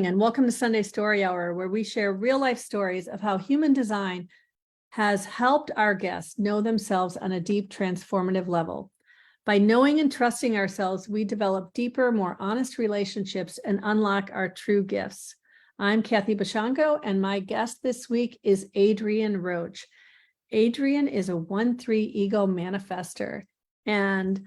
And welcome to Sunday Story Hour, where we share real life stories of how human design has helped our guests know themselves on a deep, transformative level. By knowing and trusting ourselves, we develop deeper, more honest relationships and unlock our true gifts. I'm Kathy Bashanko, and my guest this week is Adrienne Roach. Adrienne is a 1-3 ego manifestor, and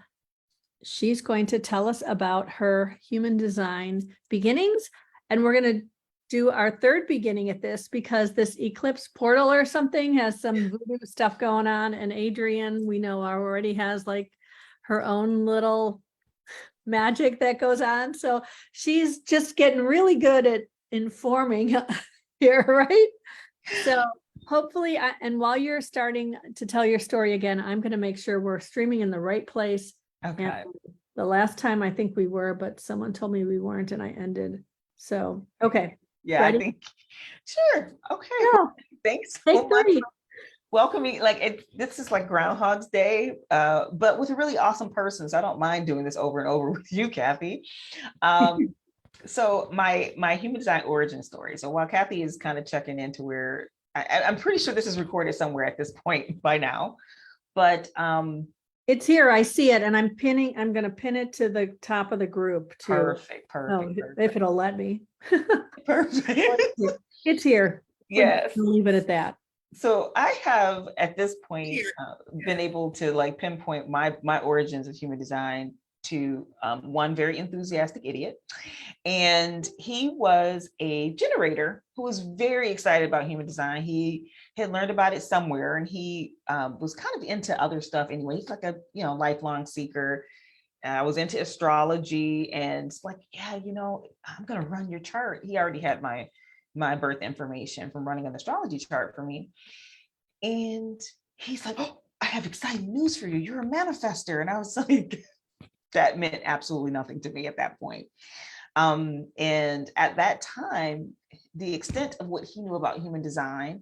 she's going to tell us about her human design beginnings. And we're going to do our third beginning at this because this eclipse portal or something has some voodoo stuff going on. And Adrienne, we know, already has like her own little magic that goes on. So she's just getting really good at informing here, right? So hopefully, and while you're starting to tell your story again, I'm going to make sure we're streaming in the right place. Okay. And the last time I think we were, but someone told me we weren't and I ended. So, okay. Yeah, Ready? I think, sure. Okay. Yeah. Thanks Take so much 3. for welcoming. This is like Groundhog's Day, but with a really awesome person. So I don't mind doing this over and over with you, Kathy. So my human design origin story. So while Kathy is kind of checking into where I'm pretty sure this is recorded somewhere at this point by now, but it's here. I see it, and I'm going to pin it to the top of the group too. Perfect. If it'll let me. Perfect. It's here. Yes. We'll leave it at that. So I have at this point been able to like pinpoint my origins of human design to one very enthusiastic idiot. And he was a generator who was very excited about human design. He had learned about it somewhere, and he was kind of into other stuff anyway. He's like a lifelong seeker. I was into astrology, and it's like, yeah, I'm gonna run your chart. He already had my birth information from running an astrology chart for me. And he's like, oh, I have exciting news for you. You're a manifestor. And I was like, that meant absolutely nothing to me at that point. And at that time, the extent of what he knew about human design,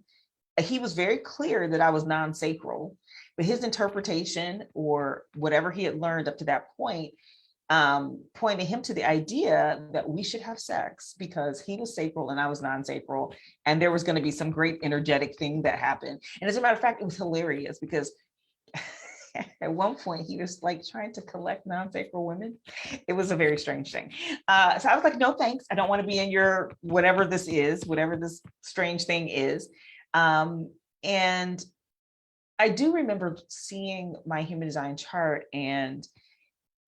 he was very clear that I was non-sacral, but his interpretation or whatever he had learned up to that point pointed him to the idea that we should have sex because he was sacral and I was non-sacral, and there was going to be some great energetic thing that happened. And as a matter of fact, it was hilarious because at one point he was like trying to collect non-sacral women. It was a very strange thing. So I was like, no, thanks. I don't want to be in your whatever this is, whatever this strange thing is. And I do remember seeing my human design chart and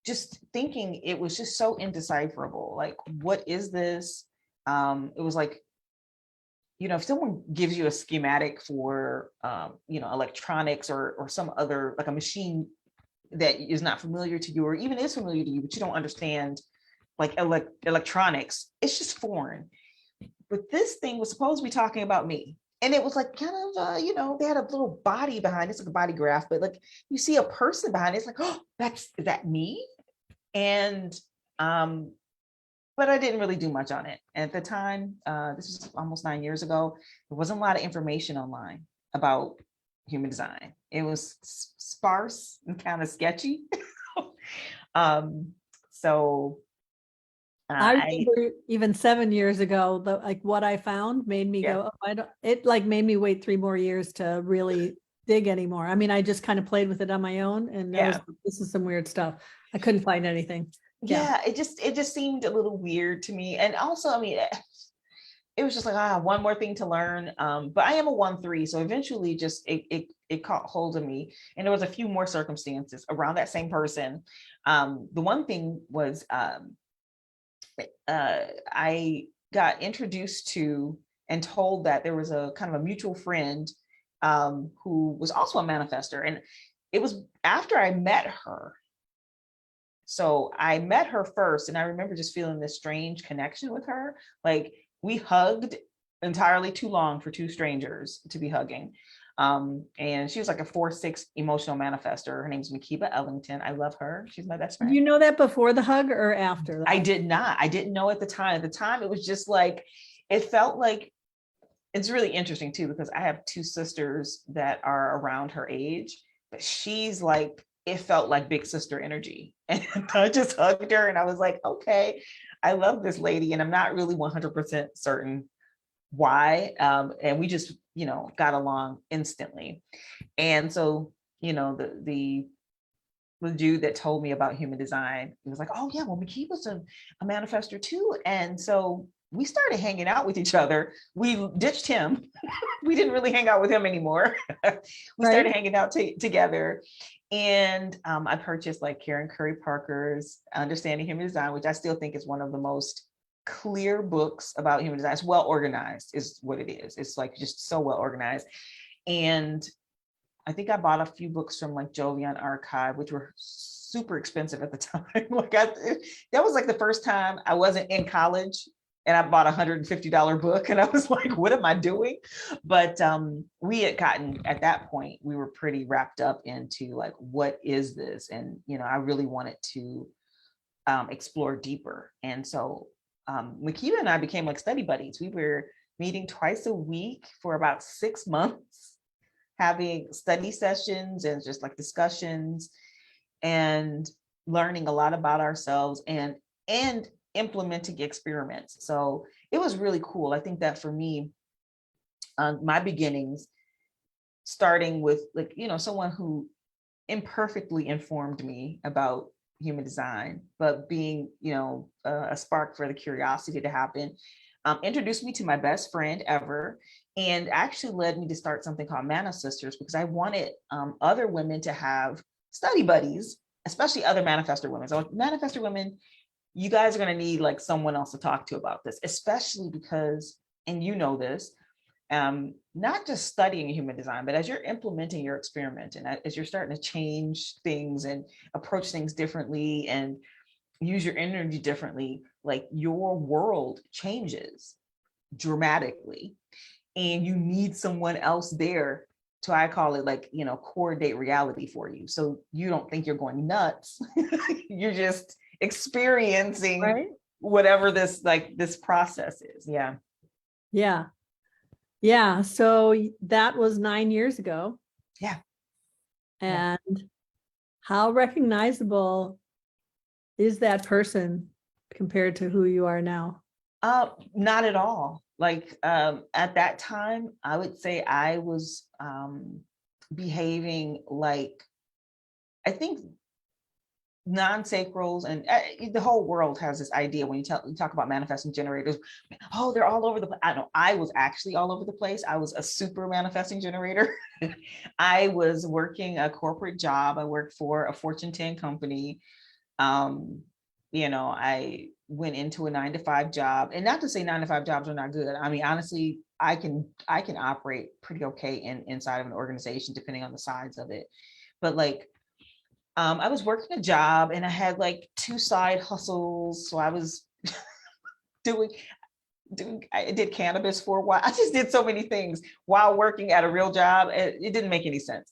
just thinking it was just so indecipherable. Like, what is this? It was like, if someone gives you a schematic for, electronics or some other, like a machine that is not familiar to you, or even is familiar to you, but you don't understand, like electronics, it's just foreign. But this thing was supposed to be talking about me. And it was like kind of, they had a little body behind it. It's like a body graph, but like you see a person behind it, it's like, oh, is that me? And, but I didn't really do much on it. At the time, this was almost 9 years ago, there wasn't a lot of information online about human design. It was sparse and kind of sketchy. So I remember even 7 years ago, what I found made me go, oh, it made me wait 3 more years to really dig anymore. I mean, I just kind of played with it on my own, and this is some weird stuff. I couldn't find anything. Yeah, it just seemed a little weird to me. And also, I mean, it was just like, one more thing to learn. But I am a 1-3, so eventually just it caught hold of me. And there was a few more circumstances around that same person. The one thing was I got introduced to and told that there was a kind of a mutual friend who was also a manifestor. And it was after I met her. So I met her first, and I remember just feeling this strange connection with her. Like, we hugged entirely too long for two strangers to be hugging. And she was like a 4-6 emotional manifestor. Her name's Makiba Ellington. I love her. She's my best friend. You know that before the hug or after? I did not. I didn't know at the time. At the time, it was just like, it felt like, it's really interesting too, because I have 2 sisters that are around her age, but she's like it felt like big sister energy. And I just hugged her and I was like, okay, I love this lady. And I'm not really 100% certain why. And we just, got along instantly. And so, the dude that told me about human design, he was like, oh yeah, well, McKee was a manifestor too. And so we started hanging out with each other. We ditched him. We didn't really hang out with him anymore. We started hanging out together. And I purchased like Karen Curry Parker's Understanding Human Design, which I still think is one of the most clear books about human design. It's well organized is what it is. It's like just so well organized. And I think I bought a few books from like Jovian Archive, which were super expensive at the time. That was like the first time I wasn't in college and I bought $150 book and I was like, what am I doing? But we had gotten, at that point, we were pretty wrapped up into like, what is this? And, I really wanted to explore deeper. And so Makita and I became like study buddies. We were meeting twice a week for about 6 months, having study sessions and just like discussions and learning a lot about ourselves and implementing experiments. So it was really cool. I think that for me, my beginnings, starting with like, someone who imperfectly informed me about human design, but being, a spark for the curiosity to happen, introduced me to my best friend ever, and actually led me to start something called ManiSisters, because I wanted other women to have study buddies, especially other manifestor women. So manifestor women, you guys are going to need like someone else to talk to about this, especially because, and this, not just studying human design, but as you're implementing your experiment and as you're starting to change things and approach things differently and use your energy differently, like your world changes dramatically and you need someone else there to, I call it like, coordinate reality for you. So you don't think you're going nuts. You're just experiencing whatever this process is. Yeah. Yeah. Yeah. So that was 9 years ago. Yeah. And how recognizable is that person compared to who you are now? Not at all. Like at that time, I would say I was behaving like, I think non-sacrals and the whole world has this idea when you talk about manifesting generators, oh, they're all over the place. I know I was actually all over the place. I was a super manifesting generator. I was working a corporate job. I worked for a Fortune 10 company. I went into a 9-to-5 job, and not to say 9-to-5 jobs are not good. I mean, honestly, I can operate pretty okay inside of an organization, depending on the size of it. But like, I was working a job and I had like 2 side hustles. So I was I did cannabis for a while. I just did so many things while working at a real job. It didn't make any sense.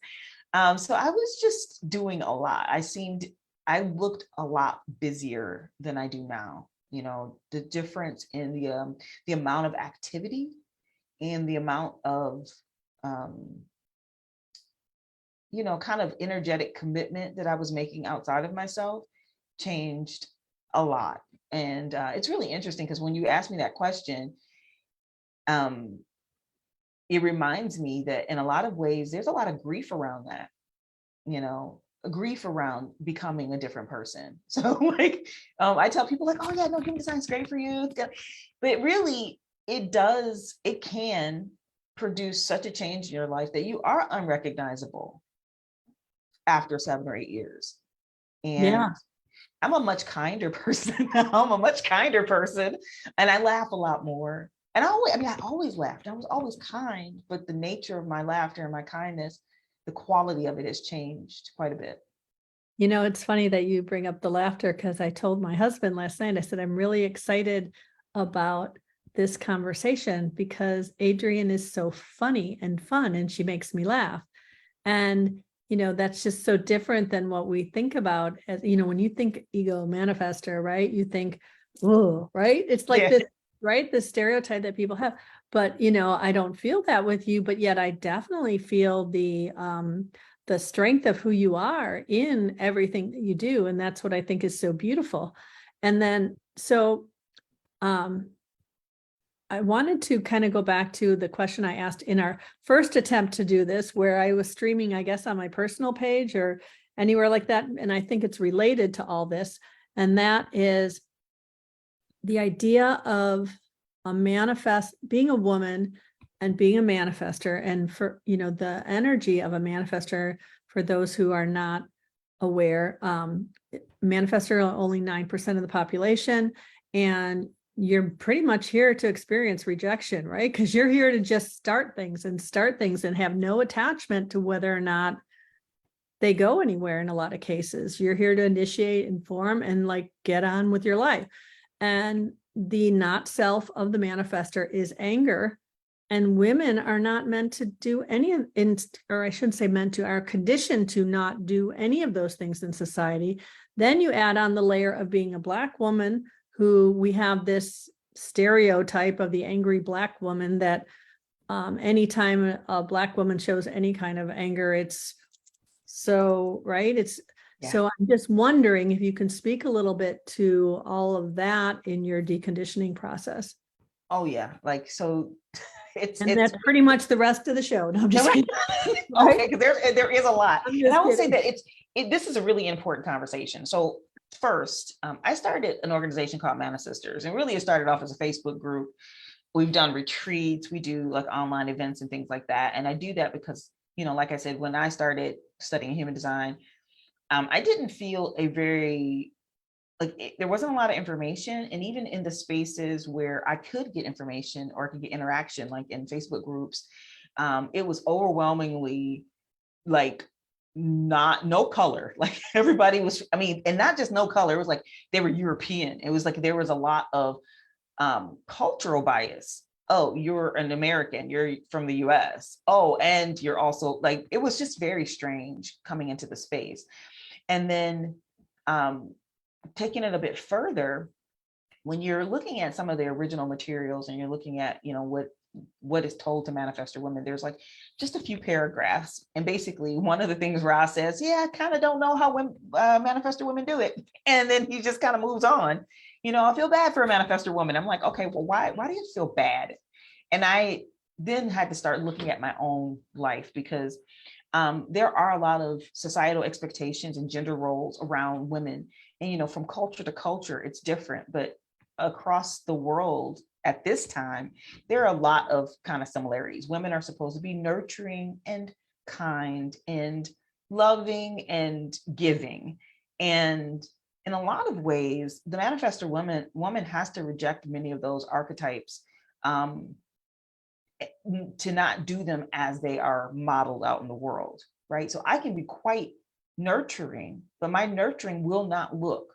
So I was just doing a lot. I looked a lot busier than I do now. The difference in the amount of activity and the amount of, kind of energetic commitment that I was making outside of myself changed a lot. And it's really interesting because when you ask me that question, it reminds me that in a lot of ways, there's a lot of grief around that, a grief around becoming a different person. So like, I tell people like, oh yeah, no, human design is great for you. But really, it can produce such a change in your life that you are unrecognizable after 7 or 8 years. And I'm a much kinder person now. I'm a much kinder person and I laugh a lot more. And I always laughed. I was always kind, but the nature of my laughter and my kindness, the quality of it has changed quite a bit. It's funny that you bring up the laughter, because I told my husband last night, I said, I'm really excited about this conversation because Adrienne is so funny and fun and she makes me laugh. And that's just so different than what we think about as, when you think ego manifestor, right? You think, oh, right? It's like this, right? The stereotype that people have, but, I don't feel that with you, but yet I definitely feel the the strength of who you are in everything that you do. And that's what I think is so beautiful. And then, so I wanted to kind of go back to the question I asked in our first attempt to do this, where I was streaming, I guess, on my personal page or anywhere like that. And I think it's related to all this. And that is the idea of being a woman and being a manifestor. And for, the energy of a manifestor, for those who are not aware, manifestor are only 9% of the population. And you're pretty much here to experience rejection, right? Because you're here to just start things and have no attachment to whether or not they go anywhere. In a lot of cases, you're here to initiate, inform, and like get on with your life. And the not self of the manifestor is anger. And women are not meant to do any, or I shouldn't say meant to, are conditioned to not do any of those things in society. Then you add on the layer of being a Black woman, who we have this stereotype of the angry Black woman that anytime a Black woman shows any kind of anger, it's so, right? So I'm just wondering if you can speak a little bit to all of that in your deconditioning process. Oh yeah, like, so it's that's pretty much the rest of the show. No, I'm just kidding. Okay, because there is a lot. And I would say that this is a really important conversation. So first, I started an organization called ManiSisters, and really it started off as a Facebook group. We've done retreats, we do like online events and things like that. And I do that because, like I said, when I started studying human design, I didn't feel there wasn't a lot of information. And even in the spaces where I could get information or could get interaction, like in Facebook groups, it was overwhelmingly like no color. Like everybody was, and not just no color, it was like they were European. It was like there was a lot of cultural bias. Oh, you're an American, you're from the US. Oh, and you're also like, it was just very strange coming into the space. And then taking it a bit further, when you're looking at some of the original materials and you're looking at, what is told to manifestor women, there's like just a few paragraphs. And basically one of the things Ross says, yeah, I kind of don't know how women, manifestor women do it. And then he just kind of moves on. I feel bad for a manifestor woman. I'm like, okay, well, why do you feel bad? And I then had to start looking at my own life, because there are a lot of societal expectations and gender roles around women. And, from culture to culture, it's different. But across the world at this time, there are a lot of kind of similarities. Women are supposed to be nurturing and kind and loving and giving. And in a lot of ways, the manifestor woman has to reject many of those archetypes to not do them as they are modeled out in the world, right? So I can be quite nurturing, but my nurturing will not look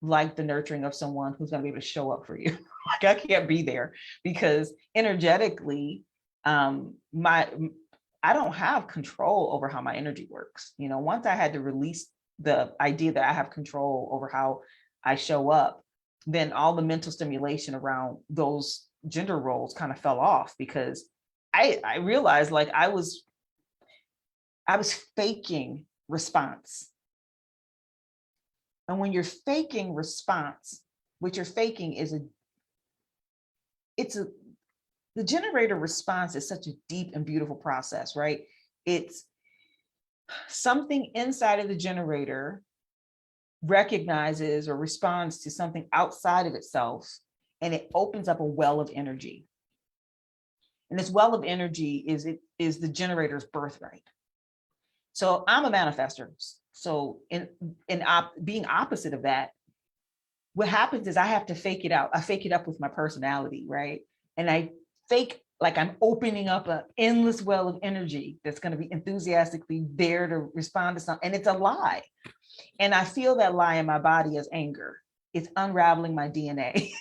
like the nurturing of someone who's going to be able to show up for you. Like I can't be there because energetically, I don't have control over how my energy works. Once I had to release the idea that I have control over how I show up, then all the mental stimulation around those gender roles kind of fell off, because I realized like I was faking response. And when you're faking response, what you're faking is the generator response is such a deep and beautiful process, right? It's something inside of the generator recognizes or responds to something outside of itself, and it opens up a well of energy. And this well of energy is the generator's birthright. So I'm a manifestor. So in being opposite of that, what happens is I have to fake it out. I fake it up with my personality, right? And I fake like I'm opening up an endless well of energy that's going to be enthusiastically there to respond to something. And it's a lie. And I feel that lie in my body as anger. It's unraveling my DNA.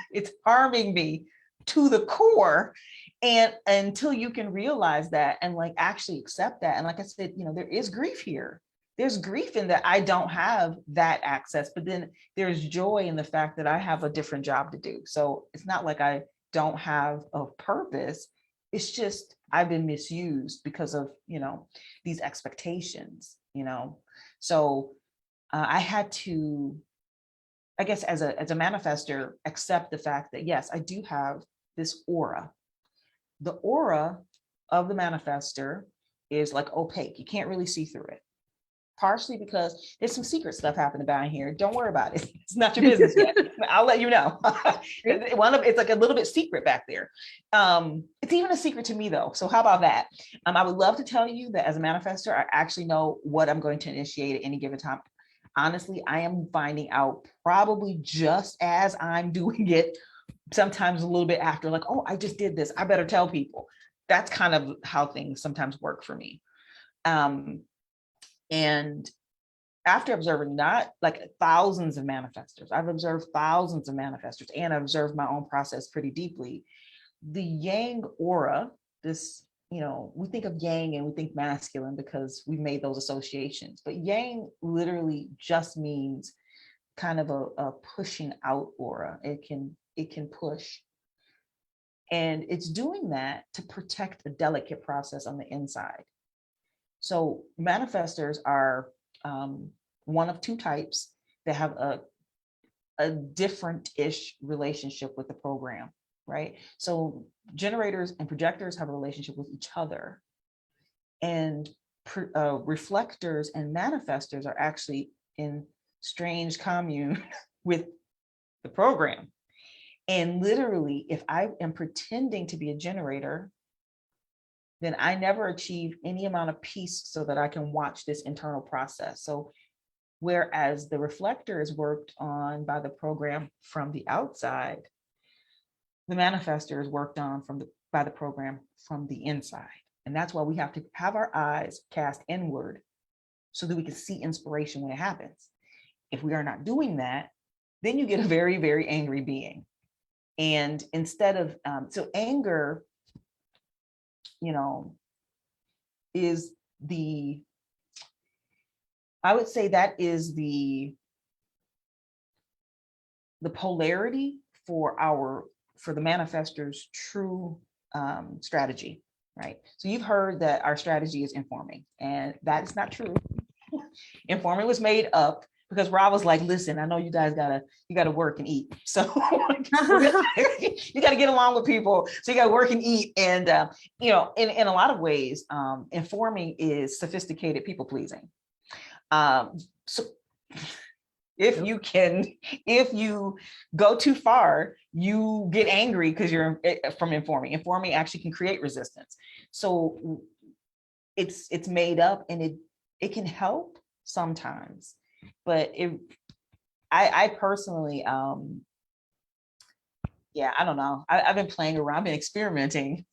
It's harming me to the core. And until you can realize that and like actually accept that. And like I said, there is grief here. There's grief in that I don't have that access, but then there's joy in the fact that I have a different job to do. So it's not like I don't have a purpose. it's just, I've been misused because of, these expectations, So I had to, I guess, as a manifester, accept the fact that, yes, I do have this aura. The aura of the manifester is like opaque. You can't really see through it. Partially because there's some secret stuff happening down here. Don't worry about it. It's not your business yet. I'll let you know. It's like a little bit secret back there. It's even a secret to me though. So how about that? I would love to tell you that as a manifester, I actually know what I'm going to initiate at any given time. Honestly, I am finding out probably just as I'm doing it, sometimes a little bit after, like, oh, I just did this. I better tell people. That's kind of how things sometimes work for me. And after observing not like thousands of manifestors, I've observed thousands of manifestors, and I've observed my own process pretty deeply. The yang aura, this, we think of yang and we think masculine because we've made those associations, but yang literally just means kind of a pushing out aura. It can push. And it's doing that to protect a delicate process on the inside. So manifestors are one of two types that have a different-ish relationship with the program, right? So generators and projectors have a relationship with each other. And reflectors and manifestors are actually in strange commune with the program. And literally, if I am pretending to be a generator, then I never achieve any amount of peace so that I can watch this internal process. So whereas the reflector is worked on by the program from the outside, the manifestor is worked on by the program from the inside. And that's why we have to have our eyes cast inward so that we can see inspiration when it happens. If we are not doing that, then you get a very, very angry being. And instead of, so anger, is I would say that is the polarity for the manifestor's true strategy, right? So you've heard that our strategy is informing, and that is not true. Informing was made up because Rob was like, listen, I know you guys gotta work and eat. So you gotta get along with people. So you gotta work and eat. And in a lot of ways, informing is sophisticated people pleasing. So if you go too far, you get angry because you're from informing. Informing actually can create resistance. So it's made up, and it can help sometimes. But I personally, I don't know. I've been playing around, I've been experimenting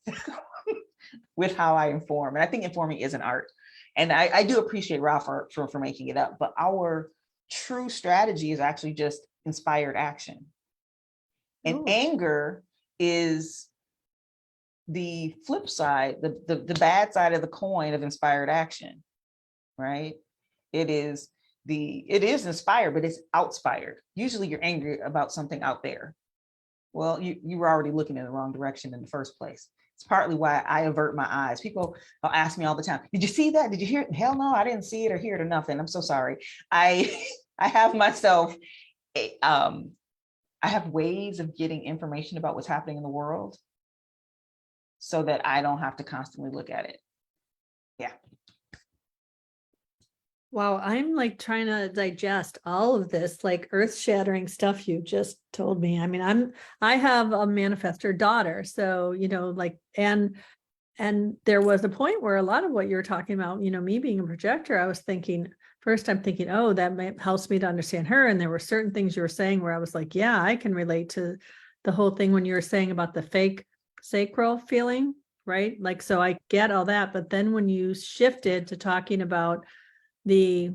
with how I inform. And I think informing is an art. And I do appreciate Ralph for making it up. But our true strategy is actually just inspired action. And anger is the flip side, the bad side of the coin of inspired action, right? It is inspired, but it's outspired. Usually you're angry about something out there. Well, you were already looking in the wrong direction in the first place. It's partly why I avert my eyes. People will ask me all the time, did you see that? Did you hear it? Hell no, I didn't see it or hear it or nothing. I'm so sorry. I have myself, I have ways of getting information about what's happening in the world so that I don't have to constantly look at it. Yeah. Wow, I'm like trying to digest all of this like earth-shattering stuff you just told me. I mean, I have a manifestor daughter, so and there was a point where a lot of what you're talking about, me being a projector, I'm thinking, oh, that helps me to understand her. And there were certain things you were saying where I was like, yeah, I can relate to the whole thing when you were saying about the fake sacral feeling, right? Like, so I get all that. But then when you shifted to talking about the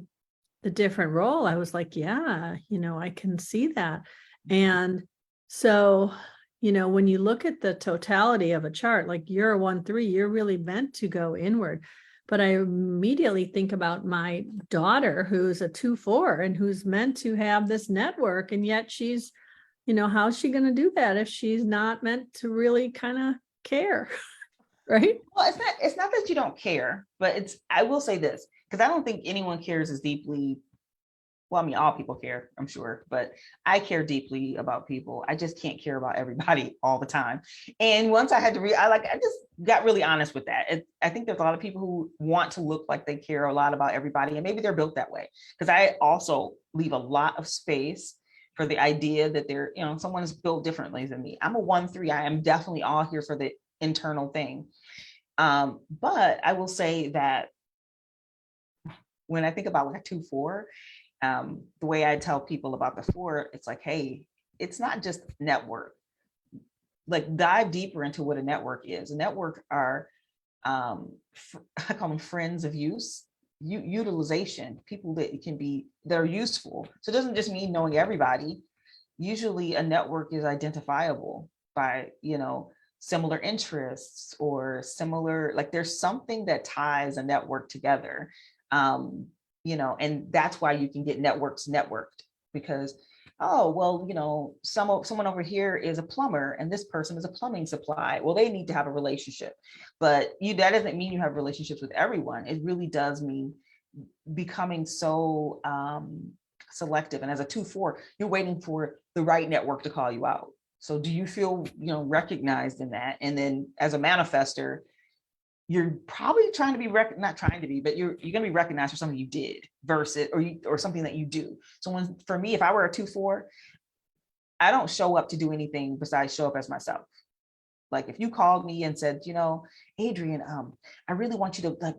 different role, I was like, yeah, I can see that. And so, when you look at the totality of a chart, like you're a 1-3, you're really meant to go inward. But I immediately think about my daughter, who's a 2-4 and who's meant to have this network. And yet she's, how's she going to do that if she's not meant to really kind of care? right? Well, it's not that you don't care, but I will say this, because I don't think anyone cares as deeply. Well, I mean, all people care, I'm sure, but I care deeply about people. I just can't care about everybody all the time. And once I had to I just got really honest with that. I think there's a lot of people who want to look like they care a lot about everybody, and maybe they're built that way. Because I also leave a lot of space for the idea that someone is built differently than me. I'm a 1-3. I am definitely all here for the internal thing. But I will say that when I think about like a 2-4, the way I tell people about the 4, it's like, hey, it's not just network. Like, dive deeper into what a network is. A network are, I call them friends of utilization, people that are useful. So it doesn't just mean knowing everybody. Usually a network is identifiable by, similar interests or similar, like there's something that ties a network together. And that's why you can get networked, because, oh, well, someone over here is a plumber and this person is a plumbing supply. Well, they need to have a relationship, but that doesn't mean you have relationships with everyone. It really does mean becoming so selective. And as a 2-4, you're waiting for the right network to call you out. So do you feel, recognized in that? And then as a manifestor, you're probably trying to be not trying to be, but you're going to be recognized for something you did versus, or something that you do. So for me, if I were a 2-4, I don't show up to do anything besides show up as myself. Like if you called me and said, Adrienne, I really want you to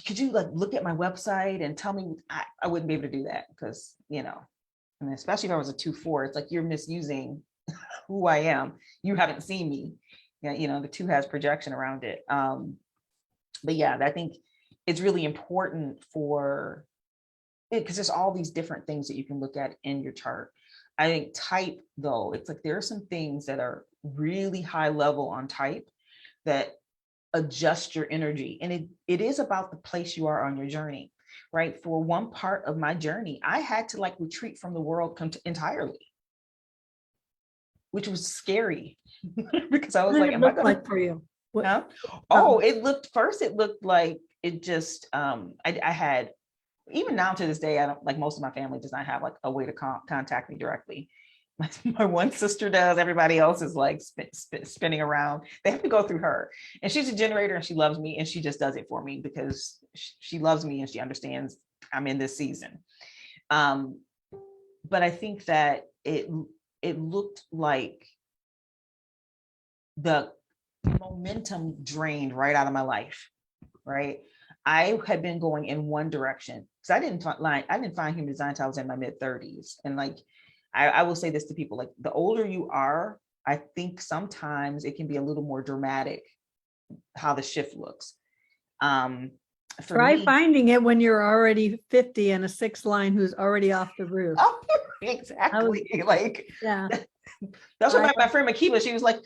could you look at my website and tell me, I wouldn't be able to do that because, and especially if I was a 2-4, it's like you're misusing who I am. You haven't seen me. Yeah, the 2 has projection around it. But yeah, I think it's really important because there's all these different things that you can look at in your chart. I think type, though, it's like there are some things that are really high level on type that adjust your energy. And it is about the place you are on your journey, right? For one part of my journey, I had to retreat from the world entirely, which was scary because I was like, am I going to for you? Huh? Oh, it looked like it just, I had, even now to this day, I don't, like, most of my family does not have a way to contact me directly. My one sister does. Everybody else is spinning around. They have to go through her, and she's a generator and she loves me and she just does it for me because she loves me and she understands I'm in this season. But I think that it looked like the momentum drained right out of my life, right? I had been going in one direction because I didn't find human design until I was in my mid-30s. And I will say this to people, the older you are, I think sometimes it can be a little more dramatic how the shift looks. Try finding it when you're already 50 and a 6 line who's already off the roof. Oh, exactly. Yeah. That's what my friend Makiba, she was like,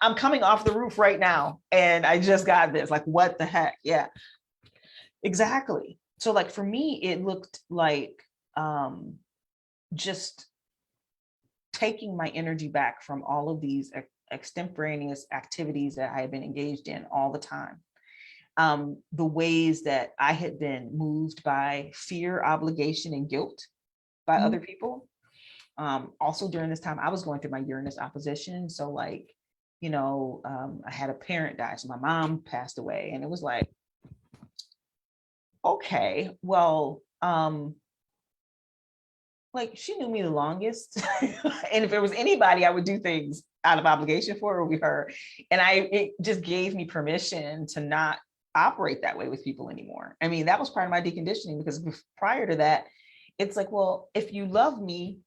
I'm coming off the roof right now and I just got this, what the heck? Yeah, exactly. So for me, it looked like just taking my energy back from all of these extemporaneous activities that I had been engaged in all the time. The ways that I had been moved by fear, obligation, and guilt by other people. Also during this time, I was going through my Uranus opposition. So I had a parent die. So my mom passed away, and it was like, okay, well, she knew me the longest. And if there was anybody I would do things out of obligation for, it would be her. And it just gave me permission to not operate that way with people anymore. I mean, that was part of my deconditioning, because prior to that, it's like, well, if you love me,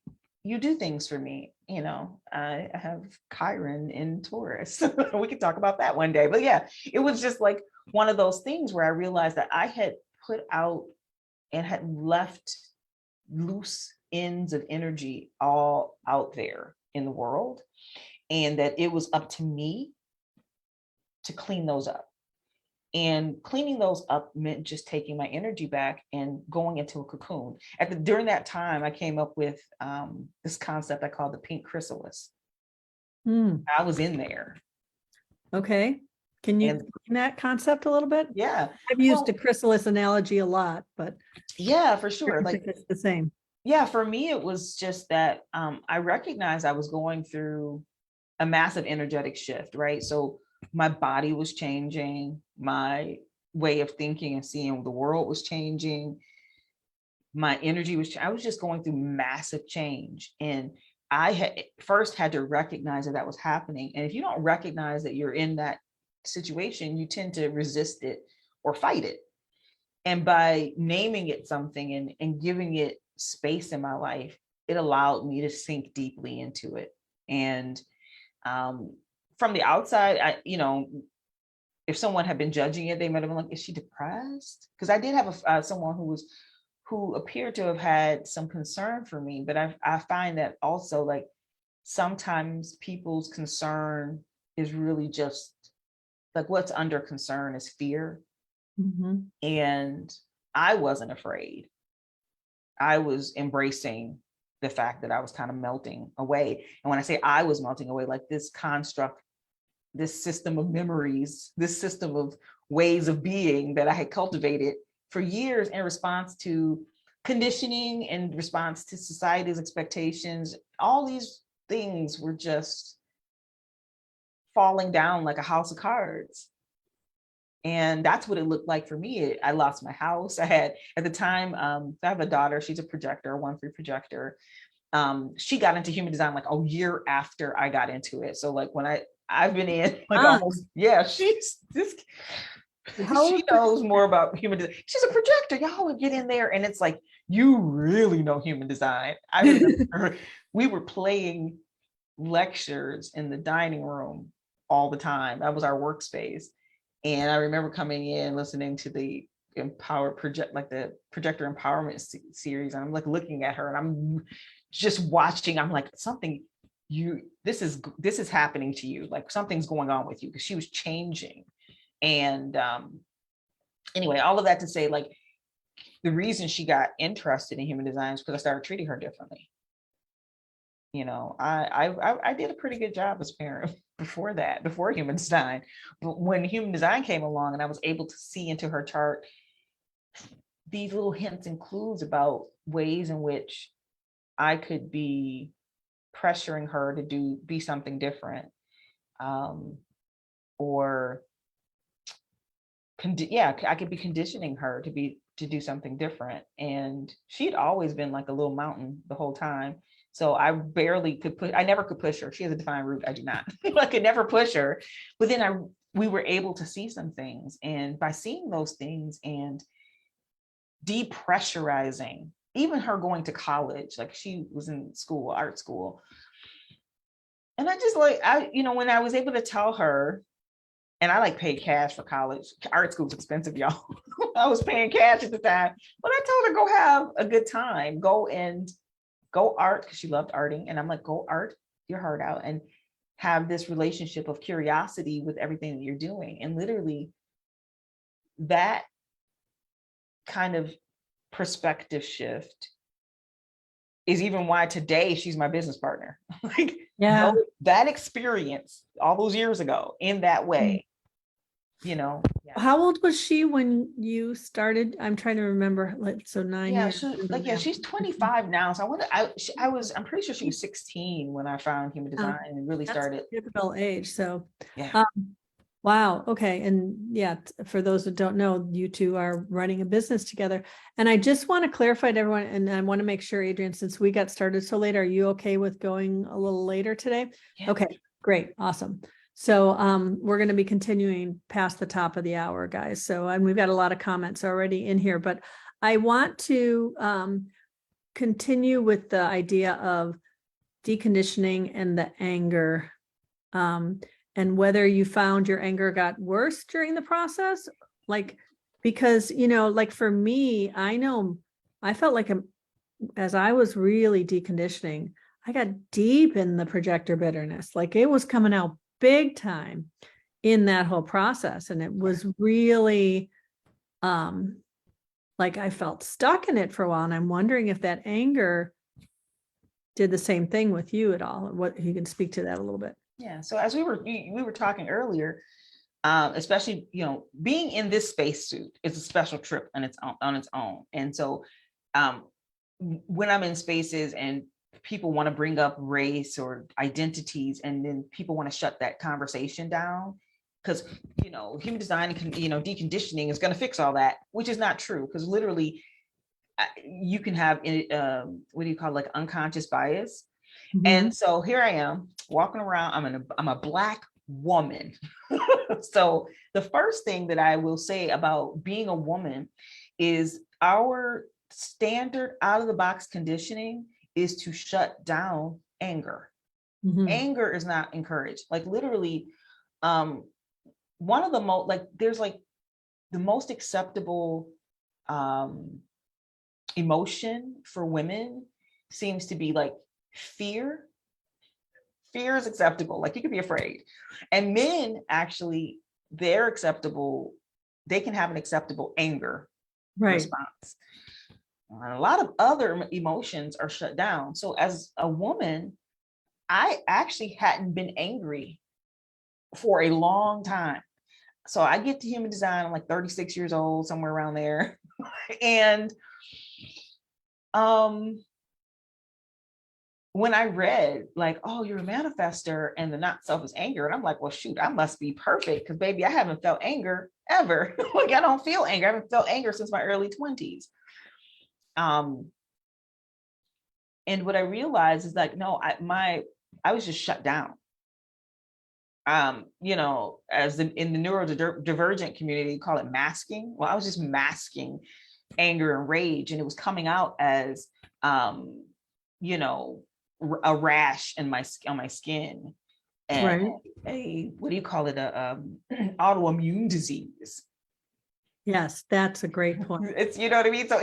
you do things for me. I have Chiron in Taurus. We could talk about that one day. But yeah, it was just one of those things where I realized that I had put out and had left loose ends of energy all out there in the world, and that it was up to me to clean those up. And cleaning those up meant just taking my energy back and going into a cocoon. During that time, I came up with this concept I call the pink chrysalis. I was in there. Okay. Can you And explain that concept a little bit? yeah, I've used well, the chrysalis analogy a lot, but yeah, for I sure. don't Like, think it's the same. yeah, for me, it was just that I recognized I was going through a massive energetic shift, right? So my body was changing, my way of thinking and seeing the world was changing, my energy was, I was just going through massive change. And I had first had to recognize that that was happening. And if you don't recognize that you're in that situation, you tend to resist it or fight it. And by naming it something and giving it space in my life, it allowed me to sink deeply into it. And from the outside, if someone had been judging it, they might have been like, "Is she depressed?" Because I did have someone who appeared to have had some concern for me, but I find that also, like, sometimes people's concern is really just like, what's under concern is fear. Mhm. And I wasn't afraid. I was embracing the fact that I was kind of melting away. And when I say I was melting away, like this construct, this system of memories, this system of ways of being that I had cultivated for years in response to conditioning, in response to society's expectations, all these things were just falling down like a house of cards. And that's what it looked like for me. I lost my house. I had, at the time, I have a daughter, she's a projector, a 1-3 projector. She got into human design like a year after I got into it. So like when I've been in like almost, yeah, she's this, she knows more about human design. She's a projector. Y'all would get in there and it's like, you really know human design. I remember we were playing lectures in the dining room all the time. That was our workspace. And I remember coming in, listening to the the projector empowerment series. And I'm like looking at her and I'm just watching. I'm like, this is happening to you. Like something's going on with you, because she was changing. And anyway, all of that to say, like, the reason she got interested in human design is because I started treating her differently. I did a pretty good job as a parent before human design. But when human design came along and I was able to see into her chart these little hints and clues about ways in which I could be pressuring her to be something different, or I could be conditioning her to do something different. And she'd always been like a little mountain the whole time. So I never could push her. She has a defined root. I do not. I could never push her. But then we were able to see some things. And by seeing those things and depressurizing, even her going to college, like she was in school, art school. And I just when I was able to tell her, and I like paid cash for college. Art school's expensive, y'all. I was paying cash at the time. But I told her, go have a good time. Go art, because she loved arting. And I'm like, go art your heart out and have this relationship of curiosity with everything that you're doing. And literally that kind of perspective shift is even why today she's my business partner. Like, Yeah. that experience all those years ago in that way. Yeah. How old was she when you started? I'm trying to remember. So 9 years. She's 25 now. So I'm pretty sure she was 16 when I found human design and really started. Typical age. So yeah. Wow. Okay. And yeah, for those that don't know, you two are running a business together. And I just want to clarify to everyone, and I want to make sure, Adrienne, since we got started so late, are you okay with going a little later today? Yeah. Okay, great. Awesome. So we're going to be continuing past the top of the hour, guys. So, and we've got a lot of comments already in here, but I want to continue with the idea of deconditioning and the anger, and whether you found your anger got worse during the process, like, because, like for me, I know I felt like as I was really deconditioning, I got deep in the projector bitterness. Like it was coming out big time in that whole process. And it was really, like I felt stuck in it for a while. And I'm wondering if that anger did the same thing with you at all, or what you can speak to that a little bit. Yeah. So as we were talking earlier, especially, being in this spacesuit is a special trip on its own. And so when I'm in spaces and people want to bring up race or identities, and then people want to shut that conversation down because, human design and, deconditioning is going to fix all that, which is not true. Because literally you can have, what do you call it, like unconscious bias. Mhm. And so here I am walking around, I'm a Black woman. So the first thing that I will say about being a woman is our standard out of the box conditioning is to shut down anger. Mhm. Anger is not encouraged. Like literally, one of the most, like there's like the most acceptable emotion for women seems to be like fear. Fear is acceptable. Like you can be afraid. And men actually, they're acceptable. They can have an acceptable anger response. And a lot of other emotions are shut down. So as a woman, I actually hadn't been angry for a long time. So I get to human design, I'm like 36 years old, somewhere around there. And when I read like, oh, you're a manifestor and the not self is anger, and I'm like, well, shoot, I must be perfect because baby, I haven't felt anger ever. Like I don't feel anger. I haven't felt anger since my early 20s. And what I realized is like, no, I was just shut down. As in the neurodivergent community, you call it masking. Well, I was just masking anger and rage, and it was coming out as, a rash on my skin, and a what do you call it, a autoimmune disease. Yes, that's a great point. It's, you know what I mean? So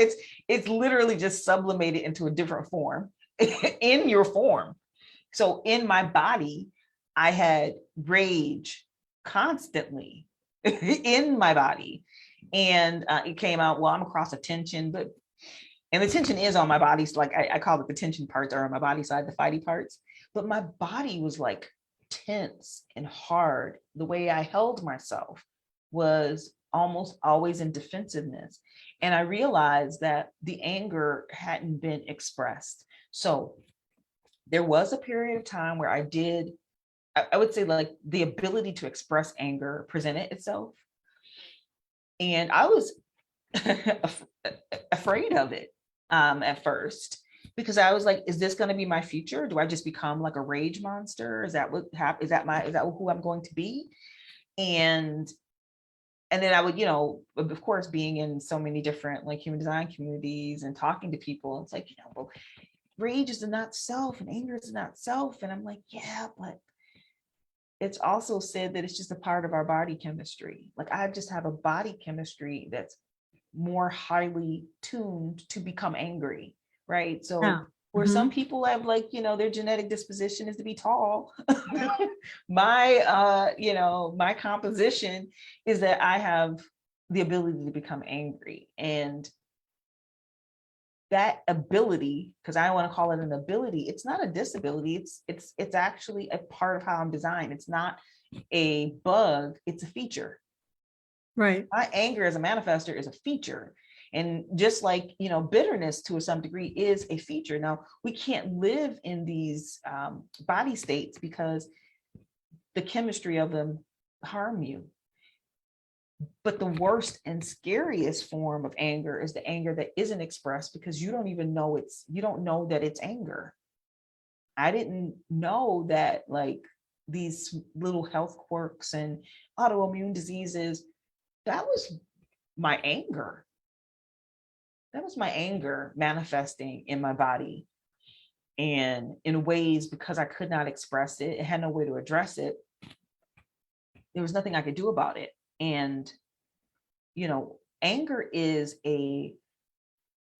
it's literally just sublimated into a different form in your form. So in my body, I had rage constantly in my body. And it came out, well, I'm across a tension, and the tension is on my body. So like I call it the tension parts are on my body side, the fighty parts. But my body was like tense and hard. The way I held myself was almost always in defensiveness. And I realized that the anger hadn't been expressed. So there was a period of time where I would say like the ability to express anger presented itself. And I was afraid of it at first, because I was like, is this going to be my future? Do I just become like a rage monster? Is that what happens? Is that who I'm going to be? And then I would, of course, being in so many different like human design communities and talking to people, it's like, well, rage is the not self and anger is the not self. And I'm like, yeah, but it's also said that it's just a part of our body chemistry. Like I just have a body chemistry that's more highly tuned to become angry, right? So where some people have like, their genetic disposition is to be tall. My composition is that I have the ability to become angry. And that ability, because I want to call it an ability, it's not a disability. It's actually a part of how I'm designed. It's not a bug, it's a feature. Right. My anger as a manifestor is a feature. And just like, bitterness to some degree is a feature. Now, we can't live in these body states because the chemistry of them harm you. But the worst and scariest form of anger is the anger that isn't expressed because you don't know that it's anger. I didn't know that like these little health quirks and autoimmune diseases, that was my anger. That was my anger manifesting in my body. And in ways, because I could not express it, it had no way to address it. There was nothing I could do about it. And, anger is an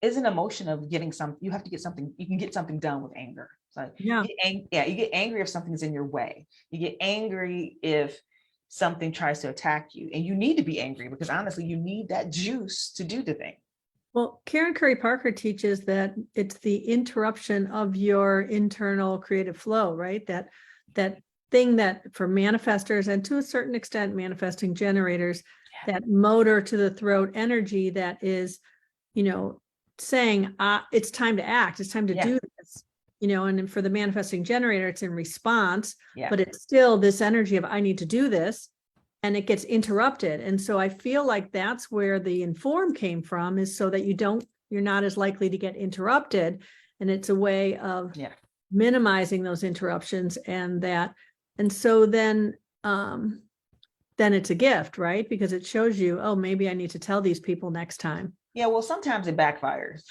emotion of getting something. You have to get something, you can get something done with anger. So you get angry if something's in your way. You get angry if something tries to attack you, and you need to be angry because honestly, you need that juice to do the thing. Well, Karen Curry Parker teaches that it's the interruption of your internal creative flow, right? That thing that for manifestors and to a certain extent manifesting generators, that motor to the throat energy that is, saying it's time to act, it's time to do this, and for the manifesting generator, it's in response, but it's still this energy of I need to do this, and it gets interrupted. And so I feel like that's where the inform came from, is so that you're not as likely to get interrupted. And it's a way of minimizing those interruptions, and so then it's a gift, right? Because it shows you, oh, maybe I need to tell these people next time. Yeah, well, sometimes it backfires.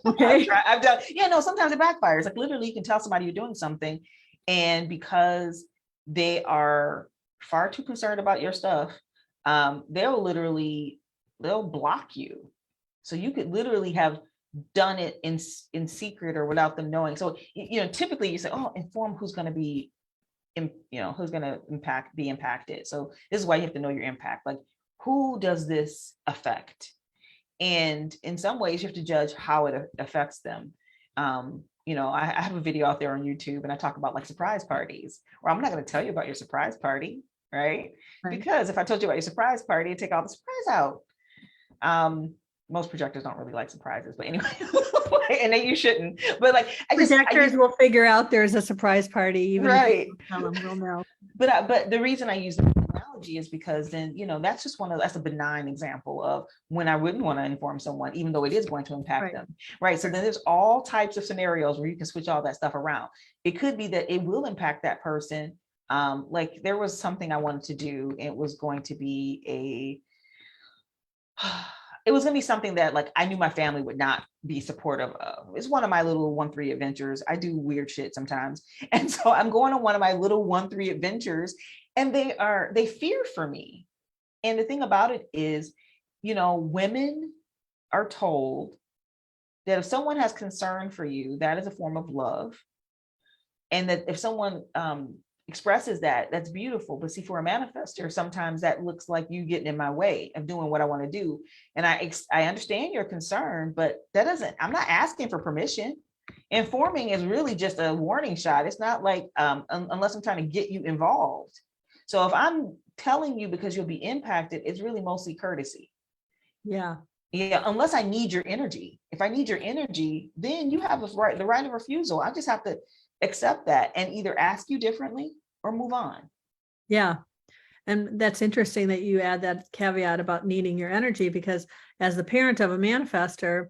Okay. I've done, sometimes it backfires. Like literally you can tell somebody you're doing something, and because they are far too concerned about your stuff, they'll block you. So you could literally have done it in secret or without them knowing. So, typically you say, oh, inform who's going to be, who's going to be impacted. So this is why you have to know your impact. Like, who does this affect? And in some ways you have to judge how it affects them. I have a video out there on YouTube, and I talk about like surprise parties, where I'm not going to tell you about your surprise party, right? Because if I told you about your surprise party, it'd take all the surprise out. Most projectors don't really like surprises, but anyway, and you shouldn't. But like, projectors will figure out there's a surprise party, even right. if you don't tell them, they'll know. But the reason I use the analogy is because then, that's just that's a benign example of when I wouldn't want to inform someone, even though it is going to impact them. Right. So then there's all types of scenarios where you can switch all that stuff around. It could be that it will impact that person. Like there was something I wanted to do. It was going to be it was going to be something that like I knew my family would not be supportive of. It's one of my little 1-3 adventures. I do weird shit sometimes. And so I'm going on one of my little 1-3 adventures, and they fear for me. And the thing about it is, women are told that if someone has concern for you, that is a form of love. And that if someone expresses that, that's beautiful. But see, for a manifestor, sometimes that looks like you getting in my way of doing what I want to do. And I understand your concern, but I'm not asking for permission. Informing is really just a warning shot. It's not like, unless I'm trying to get you involved. So if I'm telling you because you'll be impacted, it's really mostly courtesy. Yeah. Yeah. Unless I need your energy. If I need your energy, then you have the right of refusal. I just have to accept that and either ask you differently or move on. Yeah. And that's interesting that you add that caveat about needing your energy, because as the parent of a manifestor,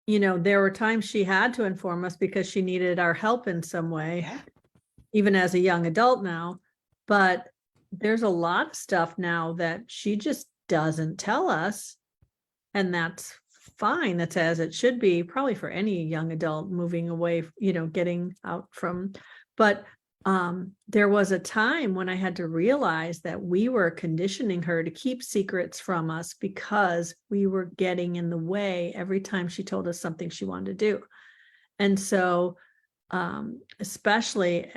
there were times she had to inform us because she needed our help in some way, even as a young adult now. But there's a lot of stuff now that she just doesn't tell us. And that's fine. That's as it should be, probably for any young adult moving away, getting out from. But there was a time when I had to realize that we were conditioning her to keep secrets from us because we were getting in the way every time she told us something she wanted to do. And so, especially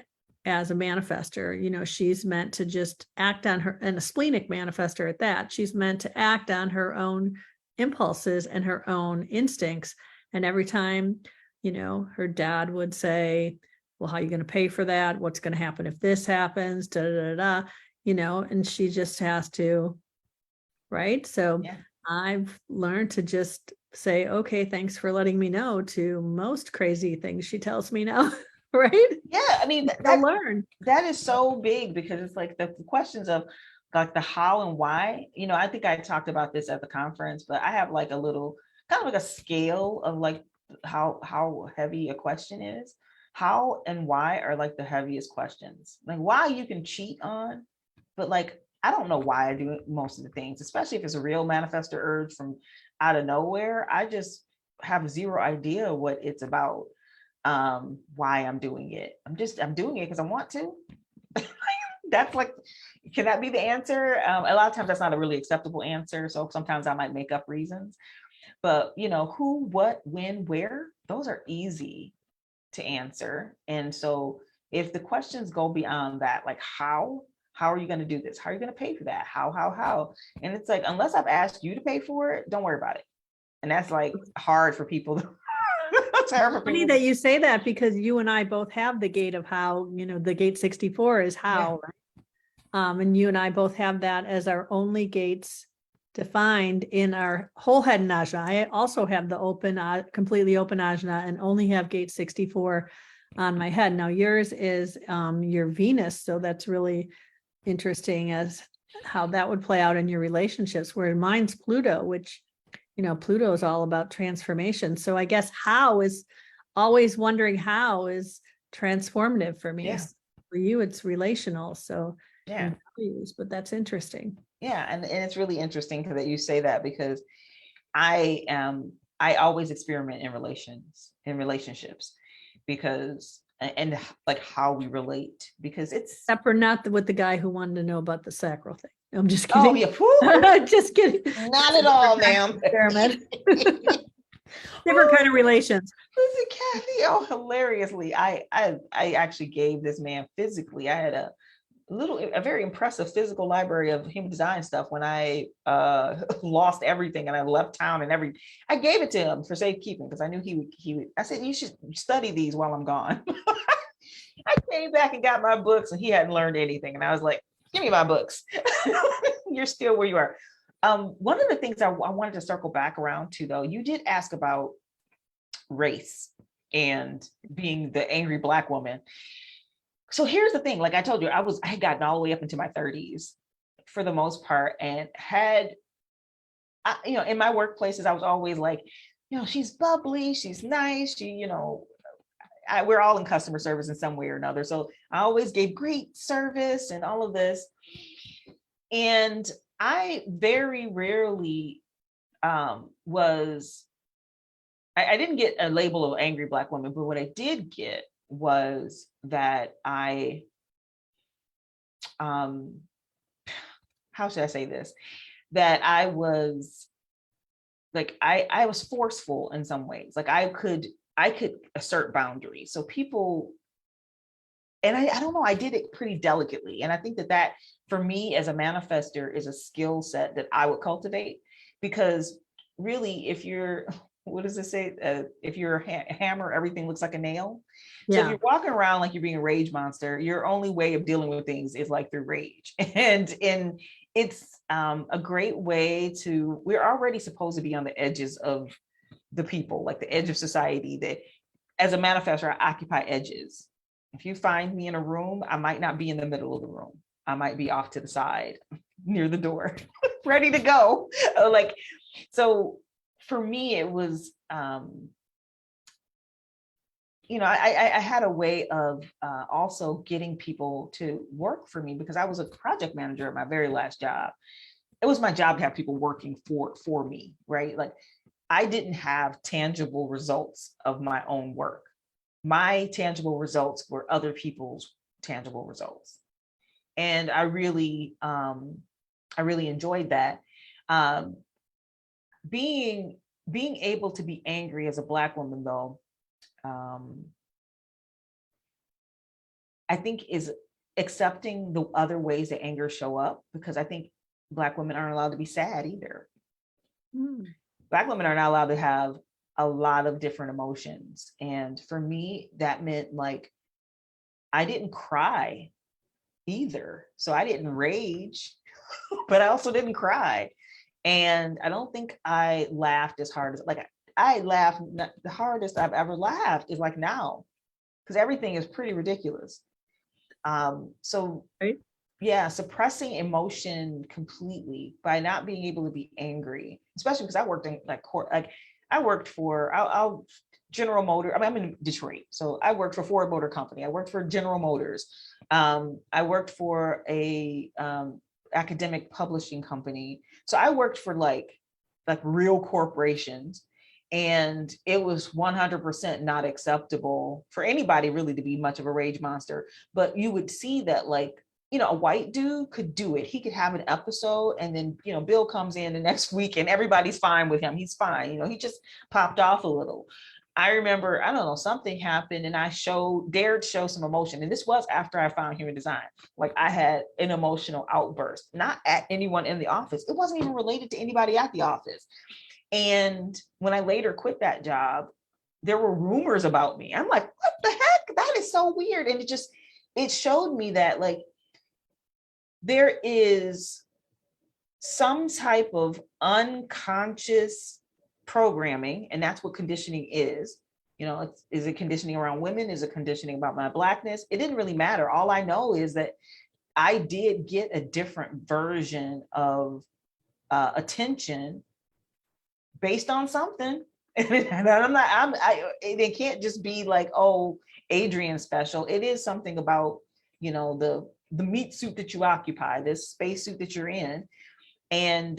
as a manifestor, she's meant to just act on her, and a splenic manifestor at that, she's meant to act on her own impulses and her own instincts. And every time, her dad would say, well, how are you going to pay for that? What's going to happen if this happens? And she just has to, right? So I've learned to just say, okay, thanks for letting me know, to most crazy things she tells me now. Right? Yeah. I mean, that is so big, because it's like the questions of like the how and why. I think I talked about this at the conference, but I have like a little kind of like a scale of like how heavy a question is. How and why are like the heaviest questions. Like why you can cheat on, but like I don't know why I do most of the things, especially if it's a real manifestor urge from out of nowhere. I just have zero idea what it's about, why I'm doing it. I'm doing it because I want to. That's like, can that be the answer? A lot of times that's not a really acceptable answer. So sometimes I might make up reasons, but who, what, when, where, those are easy to answer. And so if the questions go beyond that, like how are you going to do this? How are you going to pay for that? How? And it's like, unless I've asked you to pay for it, don't worry about it. And that's like hard for people to Terrible Funny people. that you say that, because you and I both have the gate of how, the gate 64 is how. And you and I both have that as our only gates defined in our whole head and ajna. I also have the open, completely open ajna, and only have gate 64 on my head. Now yours is your Venus, so that's really interesting as how that would play out in your relationships, where mine's Pluto, which, Pluto is all about transformation. So I guess how is always wondering how is transformative for me. Yeah. For you, it's relational. So Yeah. values, but that's interesting. Yeah. And it's really interesting that you say that, because I always experiment in relationships, because and like how we relate, because it's Except for not with the guy who wanted to know about the sacral thing. I'm just oh kidding. yeah, Just kidding. not at all, ma'am. Experiment. Different kind of relations. Listen, Kathy, oh, hilariously, I actually gave this man physically. I had a very impressive physical library of human design stuff when I lost everything and I left town and I gave it to him for safekeeping, because I knew he would. I said, you should study these while I'm gone. I came back and got my books, and he hadn't learned anything. And I was like, give me my books. You're still where you are. One of the things I wanted to circle back around to, though, you did ask about race and being the angry Black woman. So here's the thing, like I told you, I had gotten all the way up into my 30s for the most part, and in my workplaces, I was always like, she's bubbly, she's nice, we're all in customer service in some way or another. So I always gave great service and all of this. And I very rarely I didn't get a label of angry Black woman, but what I did get was that how should I say this? That I was like, I was forceful in some ways. Like I could assert boundaries. So people, and I don't know, I did it pretty delicately. And I think that for me as a manifestor is a skill set that I would cultivate, because really, if you're, what does it say? If you're a hammer, everything looks like a nail. So if you're walking around like you're being a rage monster, your only way of dealing with things is like through rage. And it's a great way we're already supposed to be on the edges of the people, like the edge of society, that as a manifestor, I occupy edges. If you find me in a room, I might not be in the middle of the room. I might be off to the side near the door, ready to go. So for me, it was, I had a way of also getting people to work for me, because I was a project manager at my very last job. It was my job to have people working for me, right? Like I didn't have tangible results of my own work. My tangible results were other people's tangible results. And I really enjoyed that. Being able to be angry as a Black woman, though, I think is accepting the other ways that anger show up, because I think Black women aren't allowed to be sad either. Black women are not allowed to have a lot of different emotions. And for me, that meant like, I didn't cry either. So I didn't rage, but I also didn't cry. And I don't think I laughed as hard as, like, I laughed, the hardest I've ever laughed is like now, because everything is pretty ridiculous. Right. Yeah, suppressing emotion completely by not being able to be angry, especially because I worked in I worked for General Motors. I mean, I'm in Detroit, so I worked for Ford Motor Company. I worked for General Motors. I worked for a academic publishing company. So I worked for like real corporations, and it was 100% not acceptable for anybody really to be much of a rage monster. But you would see that a white dude could do it. He could have an episode, and then, Bill comes in the next week and everybody's fine with him. He's fine. He just popped off a little. I remember, I don't know, something happened and I dared show some emotion. And this was after I found human design. Like I had an emotional outburst, not at anyone in the office. It wasn't even related to anybody at the office. And when I later quit that job, there were rumors about me. I'm like, what the heck? That is so weird. And it showed me that like there is some type of unconscious programming, and that's what conditioning is. You know, is it conditioning around women? Is it conditioning about my Blackness? It didn't really matter. All I know is that I did get a different version of attention based on something. And it can't just be like, oh, Adrienne special. It is something about, you know, the meat suit that you occupy, this space suit that you're in. And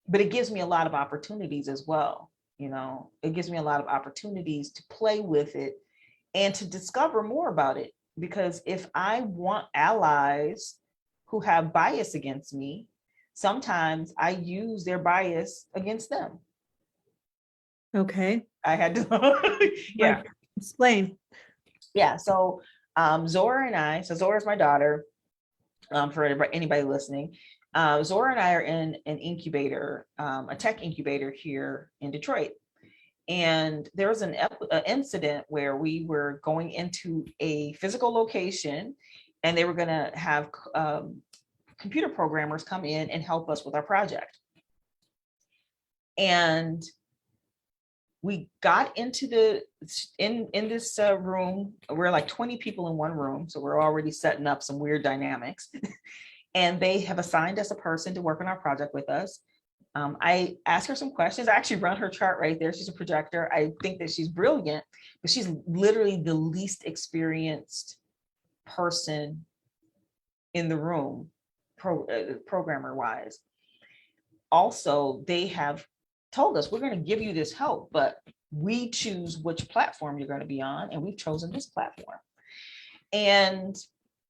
but it gives me a lot of opportunities as well. You know, it gives me a lot of opportunities to play with it and to discover more about it. Because if I want allies who have bias against me, sometimes I use their bias against them. Okay. I had to, yeah. Explain. Yeah. So Zora and I, so Zora is my daughter, for anybody listening. Zora and I are in an incubator, a tech incubator here in Detroit. And there was an incident where we were going into a physical location and they were going to have computer programmers come in and help us with our project. And we got into in this room. We're like 20 people in one room. So we're already setting up some weird dynamics. And they have assigned us a person to work on our project with us. I asked her some questions. I actually run her chart right there. She's a projector. I think that she's brilliant, but she's literally the least experienced person in the room, programmer wise. Also, they have told us, we're going to give you this help, but we choose which platform you're going to be on, and we've chosen this platform. And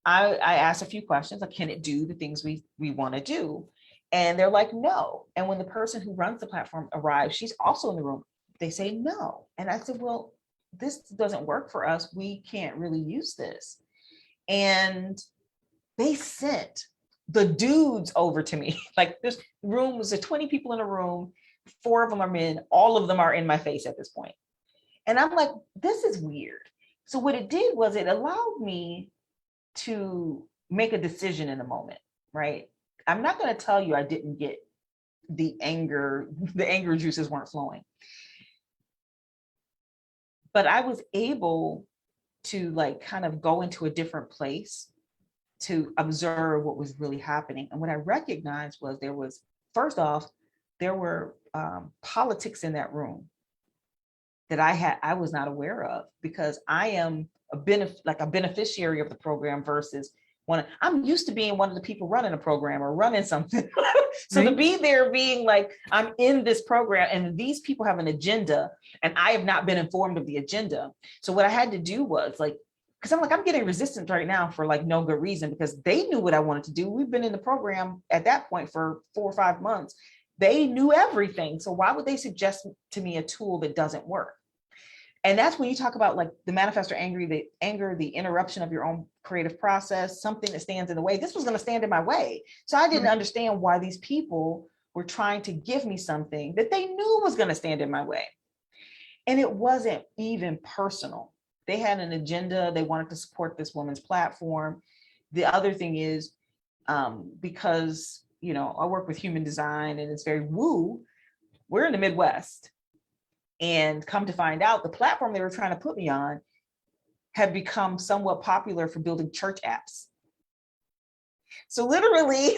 I asked a few questions, like, can it do the things we want to do? And they're like, no. And when the person who runs the platform arrives, she's also in the room. They say no. And I said, well, this doesn't work for us. We can't really use this. And they sent the dudes over to me. Like, this room was 20 people in a room. 4 of them are men. All of them are in my face at this point. And I'm like, this is weird. So what it did was it allowed me to make a decision in the moment, right? I'm not going to tell you I didn't get the anger juices weren't flowing. But I was able to like kind of go into a different place to observe what was really happening. And what I recognized was first off, there were politics in that room that I was not aware of, because I am a beneficiary of the program versus I'm used to being one of the people running a program or running something. So right. To be there being like, I'm in this program and these people have an agenda and I have not been informed of the agenda. So what I had to do was like, because I'm like, I'm getting resistance right now for like no good reason, because they knew what I wanted to do. We've been in the program at that point for 4 or 5 months. They knew everything. So why would they suggest to me a tool that doesn't work? And that's when you talk about like the manifestor anger, the interruption of your own creative process, something that stands in the way. This was going to stand in my way. So I didn't understand why these people were trying to give me something that they knew was going to stand in my way. And it wasn't even personal. They had an agenda. They wanted to support this woman's platform. The other thing is, because, you know, I work with human design and it's very woo, we're in the Midwest. And come to find out, the platform they were trying to put me on had become somewhat popular for building church apps. So literally,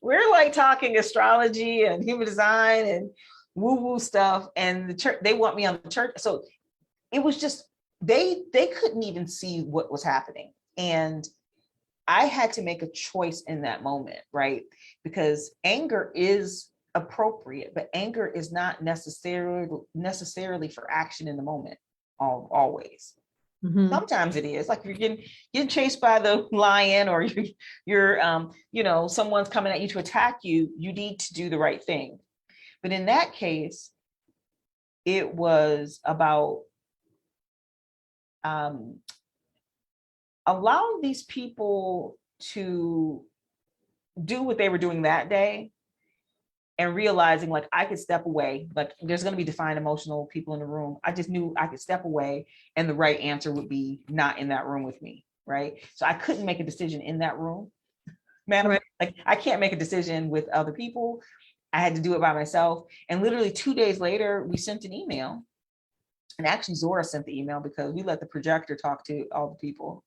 we're like talking astrology and human design and woo-woo stuff. And the church, they want me on the church. So it was just, they couldn't even see what was happening. And I had to make a choice in that moment, right? Because anger is appropriate, but anger is not necessarily for action in the moment, always. Mm-hmm. Sometimes it is, like if you're getting chased by the lion, or you're you know, someone's coming at you to attack you, you need to do the right thing. But in that case, it was about allowing these people to do what they were doing that day, and realizing like I could step away, like there's going to be defined emotional people in the room. I just knew I could step away and the right answer would be not in that room with me. Right. So I couldn't make a decision in that room. Man, right. Like I can't make a decision with other people. I had to do it by myself. And literally 2 days later, we sent an email. And actually Zora sent the email because we let the projector talk to all the people.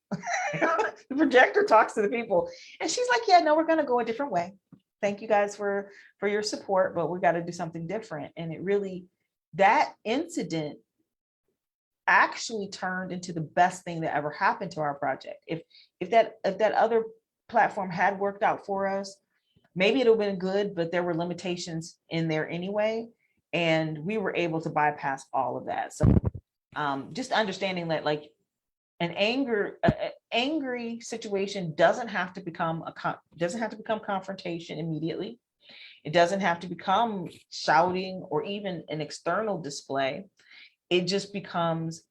The projector talks to the people. And she's like, yeah, no, we're going to go a different way. Thank you guys for your support, but we got to do something different. And it really, that incident actually turned into the best thing that ever happened to our project. If that other platform had worked out for us, maybe it would have been good, but there were limitations in there anyway. And we were able to bypass all of that. So just understanding that like an angry situation doesn't have to become confrontation immediately. It doesn't have to become shouting or even an external display. It just becomes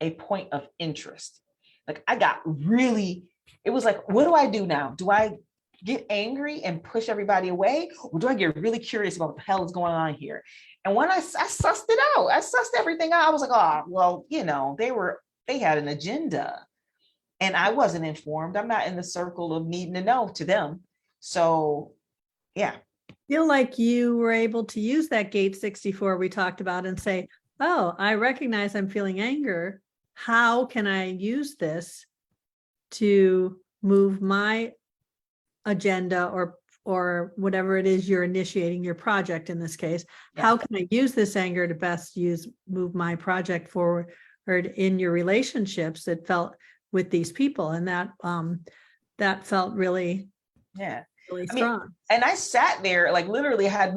a point of interest. Like it was like, what do I do now? Do I get angry and push everybody away? Or do I get really curious about what the hell is going on here? And when I sussed it out, I sussed everything out. I was like, oh, well, they had an agenda and I wasn't informed. I'm not in the circle of needing to know to them. So, yeah. Feel like you were able to use that gate 64 we talked about and say, oh, I recognize I'm feeling anger. How can I use this to move my agenda or whatever it is you're initiating, your project in this case? Yeah. How can I use this anger to best move my project forward in your relationships that felt with these people? And that felt really, really strong. And I sat there, like literally had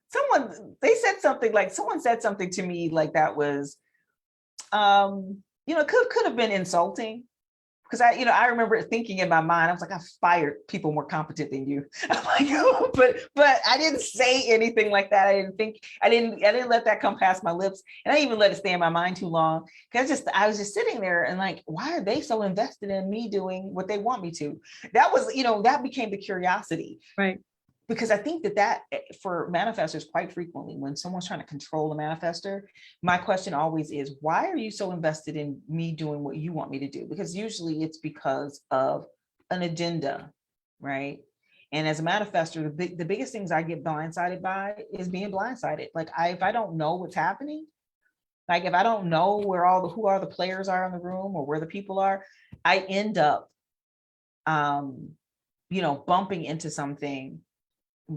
someone said something to me like that was, could have been insulting. Because I remember thinking in my mind, I was like, I fired people more competent than you. I'm like, but I didn't say anything like that. I didn't let that come past my lips. And I didn't even let it stay in my mind too long. Because I was just sitting there and like, why are they so invested in me doing what they want me to? That was, that became the curiosity. Right. Because I think that for manifestors, quite frequently, when someone's trying to control a manifestor, my question always is, why are you so invested in me doing what you want me to do? Because usually it's because of an agenda, right? And as a manifestor, the biggest things I get blindsided by is being blindsided. Like if I don't know what's happening, like if I don't know who are the players are in the room or where the people are, I end up, bumping into something,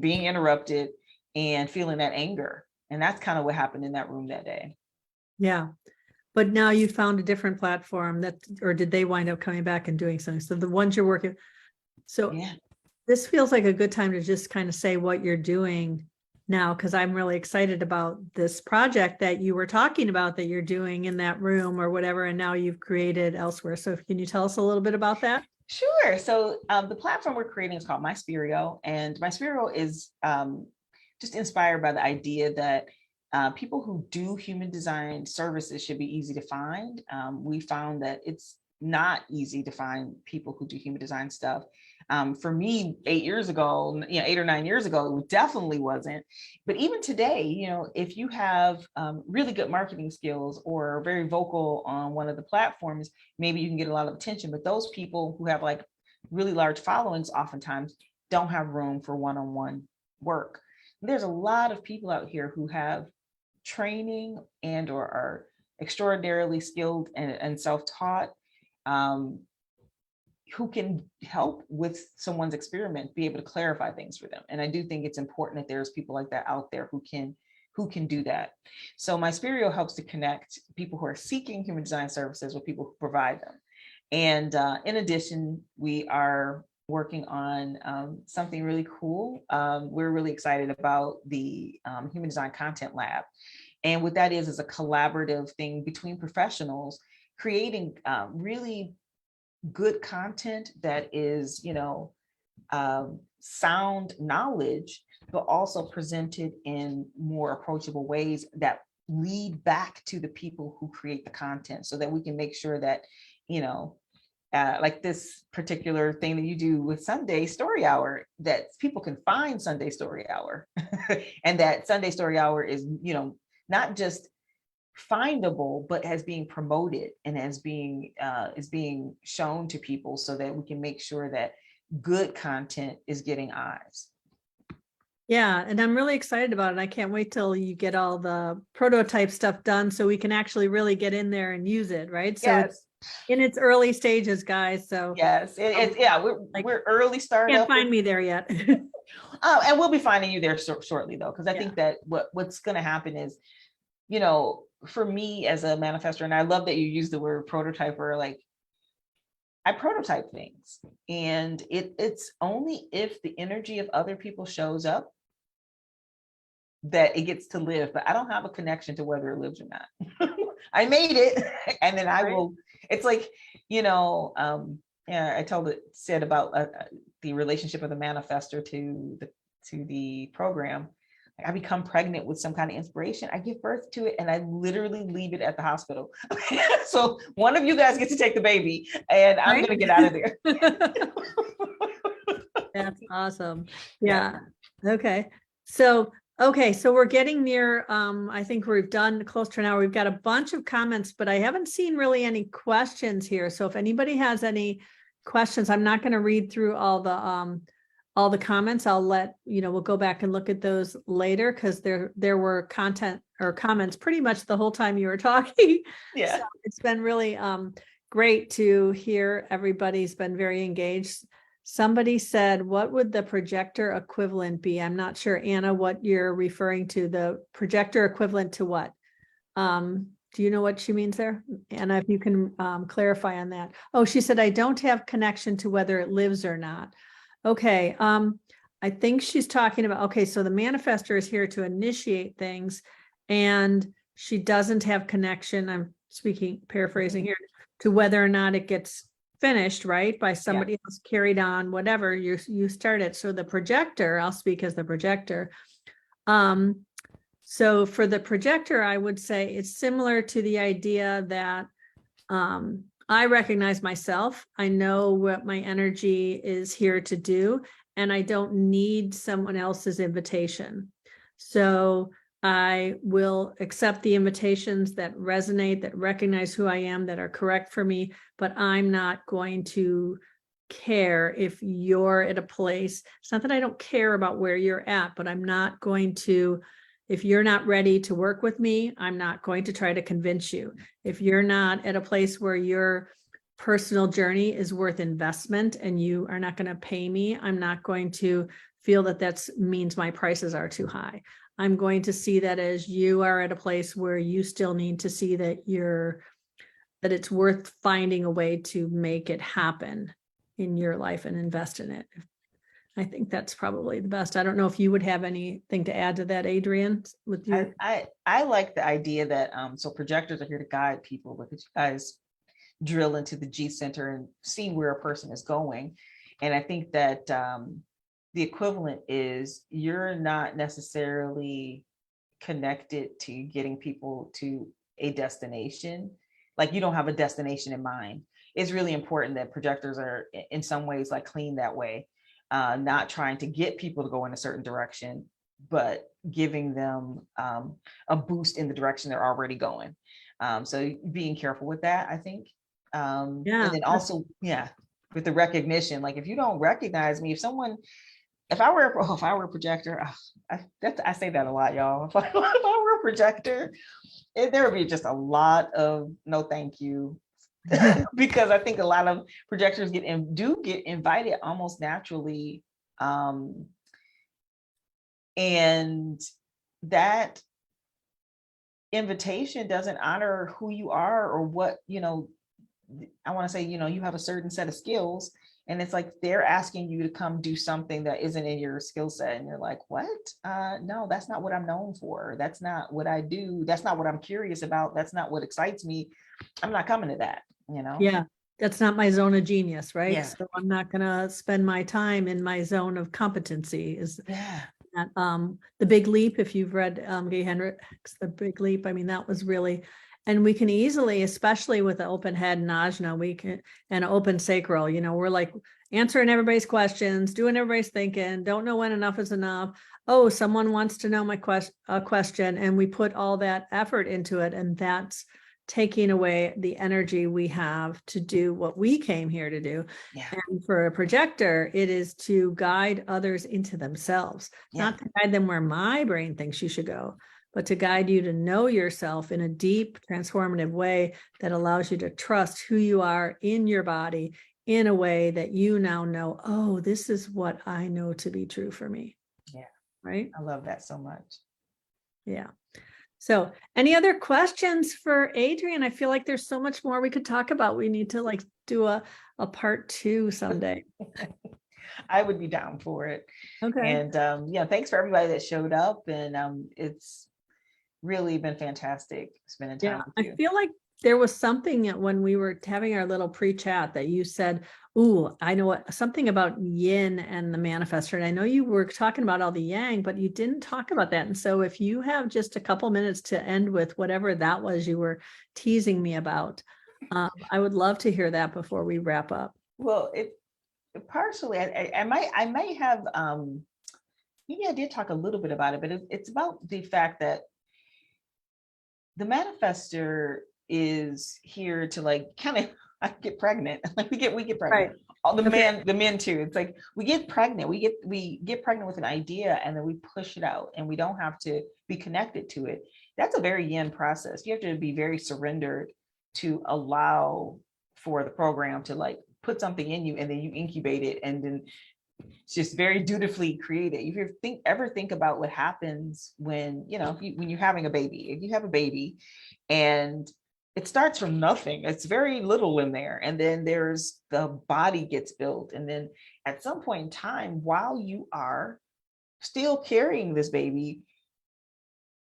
being interrupted and feeling that anger. And that's kind of what happened in that room that day. Yeah. But now you found a different platform or did they wind up coming back and doing something? So the ones you're working. So yeah. This feels like a good time to just kind of say what you're doing now, because I'm really excited about this project that you were talking about that you're doing in that room or whatever, and now you've created elsewhere. So can you tell us a little bit about that? Sure. So the platform we're creating is called MySpirio, and MySpirio is just inspired by the idea that people who do human design services should be easy to find. We found that it's not easy to find people who do human design stuff. For me, 8 or 9 years ago, it definitely wasn't. But even today, if you have really good marketing skills or are very vocal on one of the platforms, maybe you can get a lot of attention. But those people who have like really large followings oftentimes don't have room for one-on-one work. There's a lot of people out here who have training and or are extraordinarily skilled and self-taught, who can help with someone's experiment, be able to clarify things for them. And I do think it's important that there's people like that out there who can do that. So MySpirio helps to connect people who are seeking human design services with people who provide them. And in addition, we are working on something really cool. We're really excited about the Human Design Content Lab. And what that is a collaborative thing between professionals creating really good content that is, sound knowledge, but also presented in more approachable ways that lead back to the people who create the content, so that we can make sure that, like this particular thing that you do with Sunday Story Hour, that people can find Sunday Story Hour, and that Sunday Story Hour is, not just findable, but as being promoted and as being is being shown to people, so that we can make sure that good content is getting eyes. Yeah, and I'm really excited about it. I can't wait till you get all the prototype stuff done so we can actually really get in there and use it, right? So Yes. it's in its early stages, guys. So Yes, it's yeah, we're early startup. Can't find me there yet. And we'll be finding you there shortly, though, because I think that what's going to happen is, for me as a manifestor, and I love that you use the word prototyper, like I prototype things, and it's only if the energy of other people shows up that it gets to live, but I don't have a connection to whether it lives or not. I made it, and then I will. It's like, I said about the relationship of the manifestor to the program. I become pregnant with some kind of inspiration. I give birth to it, and I literally leave it at the hospital. So one of you guys gets to take the baby, and I'm going to get out of there. That's awesome. Yeah. Okay. So we're getting near, I think we've done close to an hour. We've got a bunch of comments, but I haven't seen really any questions here. So if anybody has any questions, I'm not going to read through all the comments. I'll let, we'll go back and look at those later, because there were content or comments pretty much the whole time you were talking. Yeah. So it's been really great to hear. Everybody's been very engaged. Somebody said, what would the projector equivalent be? I'm not sure, Anna, what you're referring to. The projector equivalent to what? Do you know what she means there? Anna, if you can clarify on that. Oh, she said, I don't have connection to whether it lives or not. Okay. I think she's talking about, okay, so the manifestor is here to initiate things, and she doesn't have connection. I'm paraphrasing here, to whether or not it gets finished, right, by somebody else, carried on, whatever you started. So the projector, I'll speak as the projector. So for the projector, I would say it's similar to the idea that I recognize myself. I know what my energy is here to do, and I don't need someone else's invitation. So I will accept the invitations that resonate, that recognize who I am, that are correct for me, but I'm not going to care if you're at a place. It's not that I don't care about where you're at, but I'm not going to, if you're not ready to work with me, I'm not going to try to convince you. If you're not at a place where your personal journey is worth investment and you are not going to pay me, I'm not going to feel that means my prices are too high. I'm going to see that as you are at a place where you still need to see that that it's worth finding a way to make it happen in your life and invest in it. I think that's probably the best. I don't know if you would have anything to add to that, Adrienne, with your. I like the idea that so projectors are here to guide people, but that you guys drill into the G center and see where a person is going. And I think that the equivalent is you're not necessarily connected to getting people to a destination. Like you don't have a destination in mind. It's really important that projectors are in some ways like clean that way, not trying to get people to go in a certain direction, but giving them a boost in the direction they're already going. So being careful with that, I think. And then also, with the recognition, like if you don't recognize me, if I were a projector, I say that a lot, y'all. If I were a projector, there would be just a lot of no thank you, because I think a lot of projectors get invited almost naturally, and that invitation doesn't honor who you are or what I want to say. You have a certain set of skills. And it's like they're asking you to come do something that isn't in your skill set. And you're like, what? No, that's not what I'm known for. That's not what I do. That's not what I'm curious about. That's not what excites me. I'm not coming to that, Yeah, that's not my zone of genius, right? Yeah. So I'm not going to spend my time in my zone of competency. The Big Leap, if you've read Gay Hendricks, The Big Leap, I mean, that was really, And we can easily, especially with an open head and ajna, we can, and open sacral, we're like answering everybody's questions, doing everybody's thinking, don't know when enough is enough. Oh, someone wants to know my question, and we put all that effort into it. And that's taking away the energy we have to do what we came here to do. Yeah. And for a projector, it is to guide others into themselves, not to guide them where my brain thinks you should go, but to guide you to know yourself in a deep, transformative way that allows you to trust who you are in your body in a way that you now know, oh, this is what I know to be true for me. Yeah. Right. I love that so much. Yeah. So any other questions for Adrienne? I feel like there's so much more we could talk about. We need to like do a part 2 someday. I would be down for it. Okay. And thanks for everybody that showed up. And it's really been fantastic spending time with you. I feel like there was something when we were having our little pre-chat that you said, ooh, I know something about yin and the manifestor. And I know you were talking about all the yang, but you didn't talk about that. And so if you have just a couple minutes to end with whatever that was you were teasing me about, I would love to hear that before we wrap up. Well, partially, I might have, maybe I did talk a little bit about it, but it's about the fact that the manifestor is here to like kind of get pregnant. Like we get pregnant. Right. All the men too. It's like we get pregnant. We get pregnant with an idea, and then we push it out, and we don't have to be connected to it. That's a very yin process. You have to be very surrendered to allow for the program to like put something in you, and then you incubate it, and then just very dutifully create it. If you ever think about what happens when when you're having a baby, if you have a baby and it starts from nothing, it's very little in there, and then there's the body gets built, and then at some point in time, while you are still carrying this baby,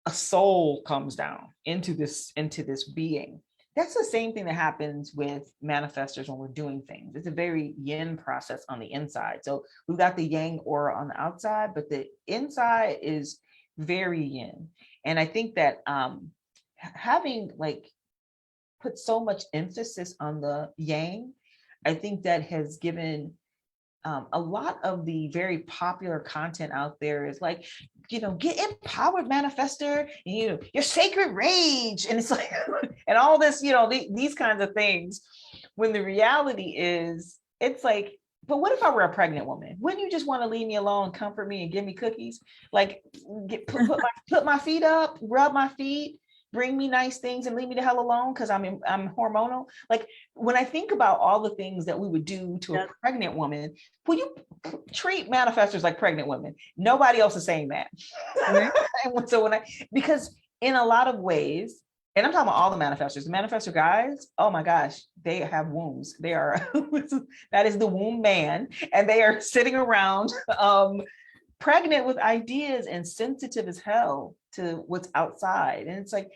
a soul comes down into this being. That's the same thing that happens with manifestors when we're doing things. It's a very yin process on the inside. So we've got the yang aura on the outside, but the inside is very yin. And I think that having like put so much emphasis on the yang, I think that has given a lot of the very popular content out there is like, get empowered, manifestor, and, your sacred rage. And it's like, and all this, these kinds of things, when the reality is, it's like, but what if I were a pregnant woman? Wouldn't you just want to leave me alone, comfort me, and give me cookies? Like put my feet up, rub my feet, bring me nice things, and leave me the hell alone because I'm hormonal. Like when I think about all the things that we would do to a pregnant woman, will you treat manifestors like pregnant women? Nobody else is saying that. And so because in a lot of ways, and I'm talking about all the manifestors, the manifestor guys, oh my gosh, they have wombs. They are, that is the womb man. And they are sitting around pregnant with ideas and sensitive as hell to what's outside. And it's like,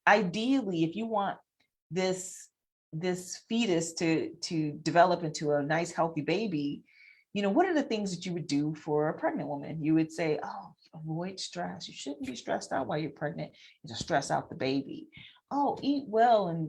ideally, if you want this fetus to develop into a nice, healthy baby, what are the things that you would do for a pregnant woman? You would say, oh, avoid stress. You shouldn't be stressed out while you're pregnant. You just stress out the baby. Oh, eat well. And,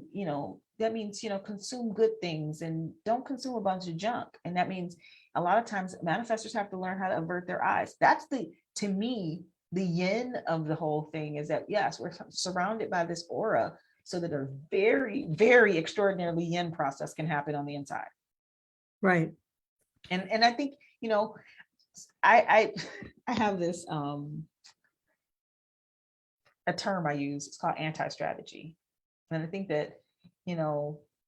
that means, consume good things and don't consume a bunch of junk. And that means a lot of times manifestors have to learn how to avert their eyes. That's to me, the yin of the whole thing is that, yes, we're surrounded by this aura so that a very, very extraordinarily yin process can happen on the inside. Right. And I think, I have this, a term I use, it's called anti-strategy. And I think that,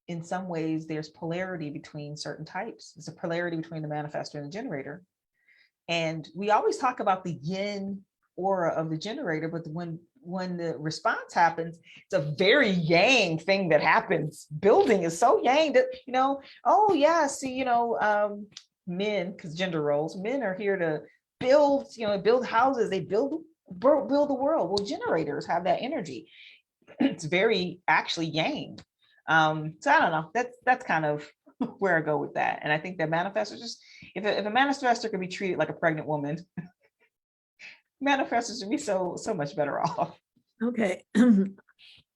in some ways there's polarity between certain types. There's a polarity between the manifestor and the generator. And we always talk about the yin aura of the generator, but when the response happens, it's a very yang thing that happens. Building is so yang that, oh yeah, see, men, because gender roles, men are here to build, build houses, they build the world. Well, generators have that energy. It's very actually yang. So I don't know. That's kind of where I go with that. And I think that manifestors, just if a manifestor could be treated like a pregnant woman, manifestors would be so much better off. Okay.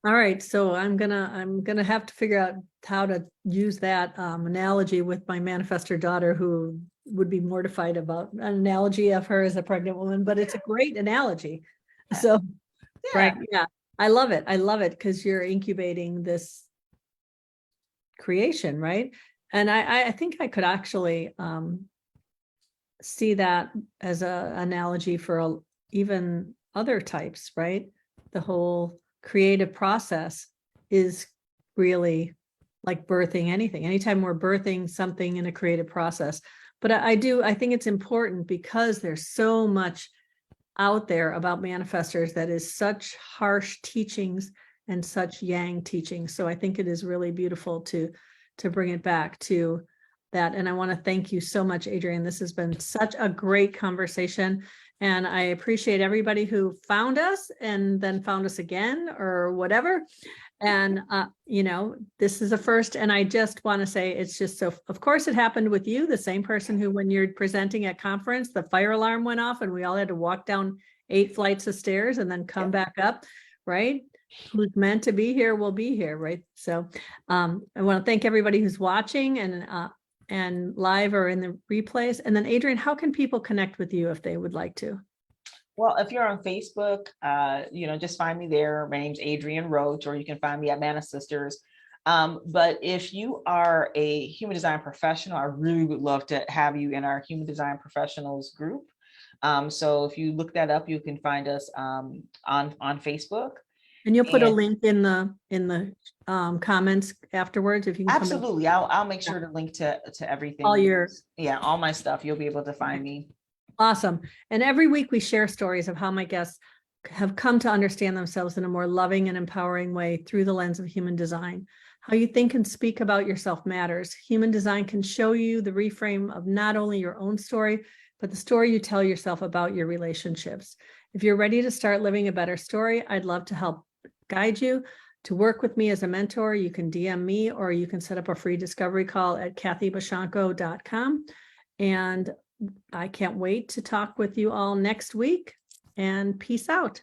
All right, so I'm gonna have to figure out how to use that analogy with my manifestor daughter, who would be mortified about an analogy of her as a pregnant woman, but it's a great analogy. So, right, yeah, I love it. I love it because you're incubating this creation, right? And I think I could actually see that as a analogy for even other types, right? The whole creative process is really like birthing anything. Anytime we're birthing something in a creative process. But I think it's important because there's so much out there about manifestors that is such harsh teachings and such yang teachings. So I think it is really beautiful to bring it back to that. And I want to thank you so much, Adrienne. This has been such a great conversation. And I appreciate everybody who found us and then found us again or whatever. And, you know, this is a first. And I just want to say, it's just so, of course, it happened with you, the same person who, when you're presenting at conference, the fire alarm went off and we all had to walk down 8 flights of stairs and then come back up, right? Who's meant to be here will be here, right? So I want to thank everybody who's watching and live or in the replays. And then Adrienne, how can people connect with you if they would like to? Well, if you're on Facebook, you know, just find me there. My name's Adrienne Roach, or you can find me at ManiSisters. But if you are a human design professional, I really would love to have you in our human design professionals group. So if you look that up, you can find us on Facebook. And you'll put a link in the comments afterwards if you can. Absolutely, I'll make sure to link to everything. All your all my stuff. You'll be able to find me. Awesome. And every week we share stories of how my guests have come to understand themselves in a more loving and empowering way through the lens of human design. How you think and speak about yourself matters. Human design can show you the reframe of not only your own story, but the story you tell yourself about your relationships. If you're ready to start living a better story, I'd love to help guide you. To work with me as a mentor, you can DM me or you can set up a free discovery call at kathybashanko.com. And I can't wait to talk with you all next week, and peace out.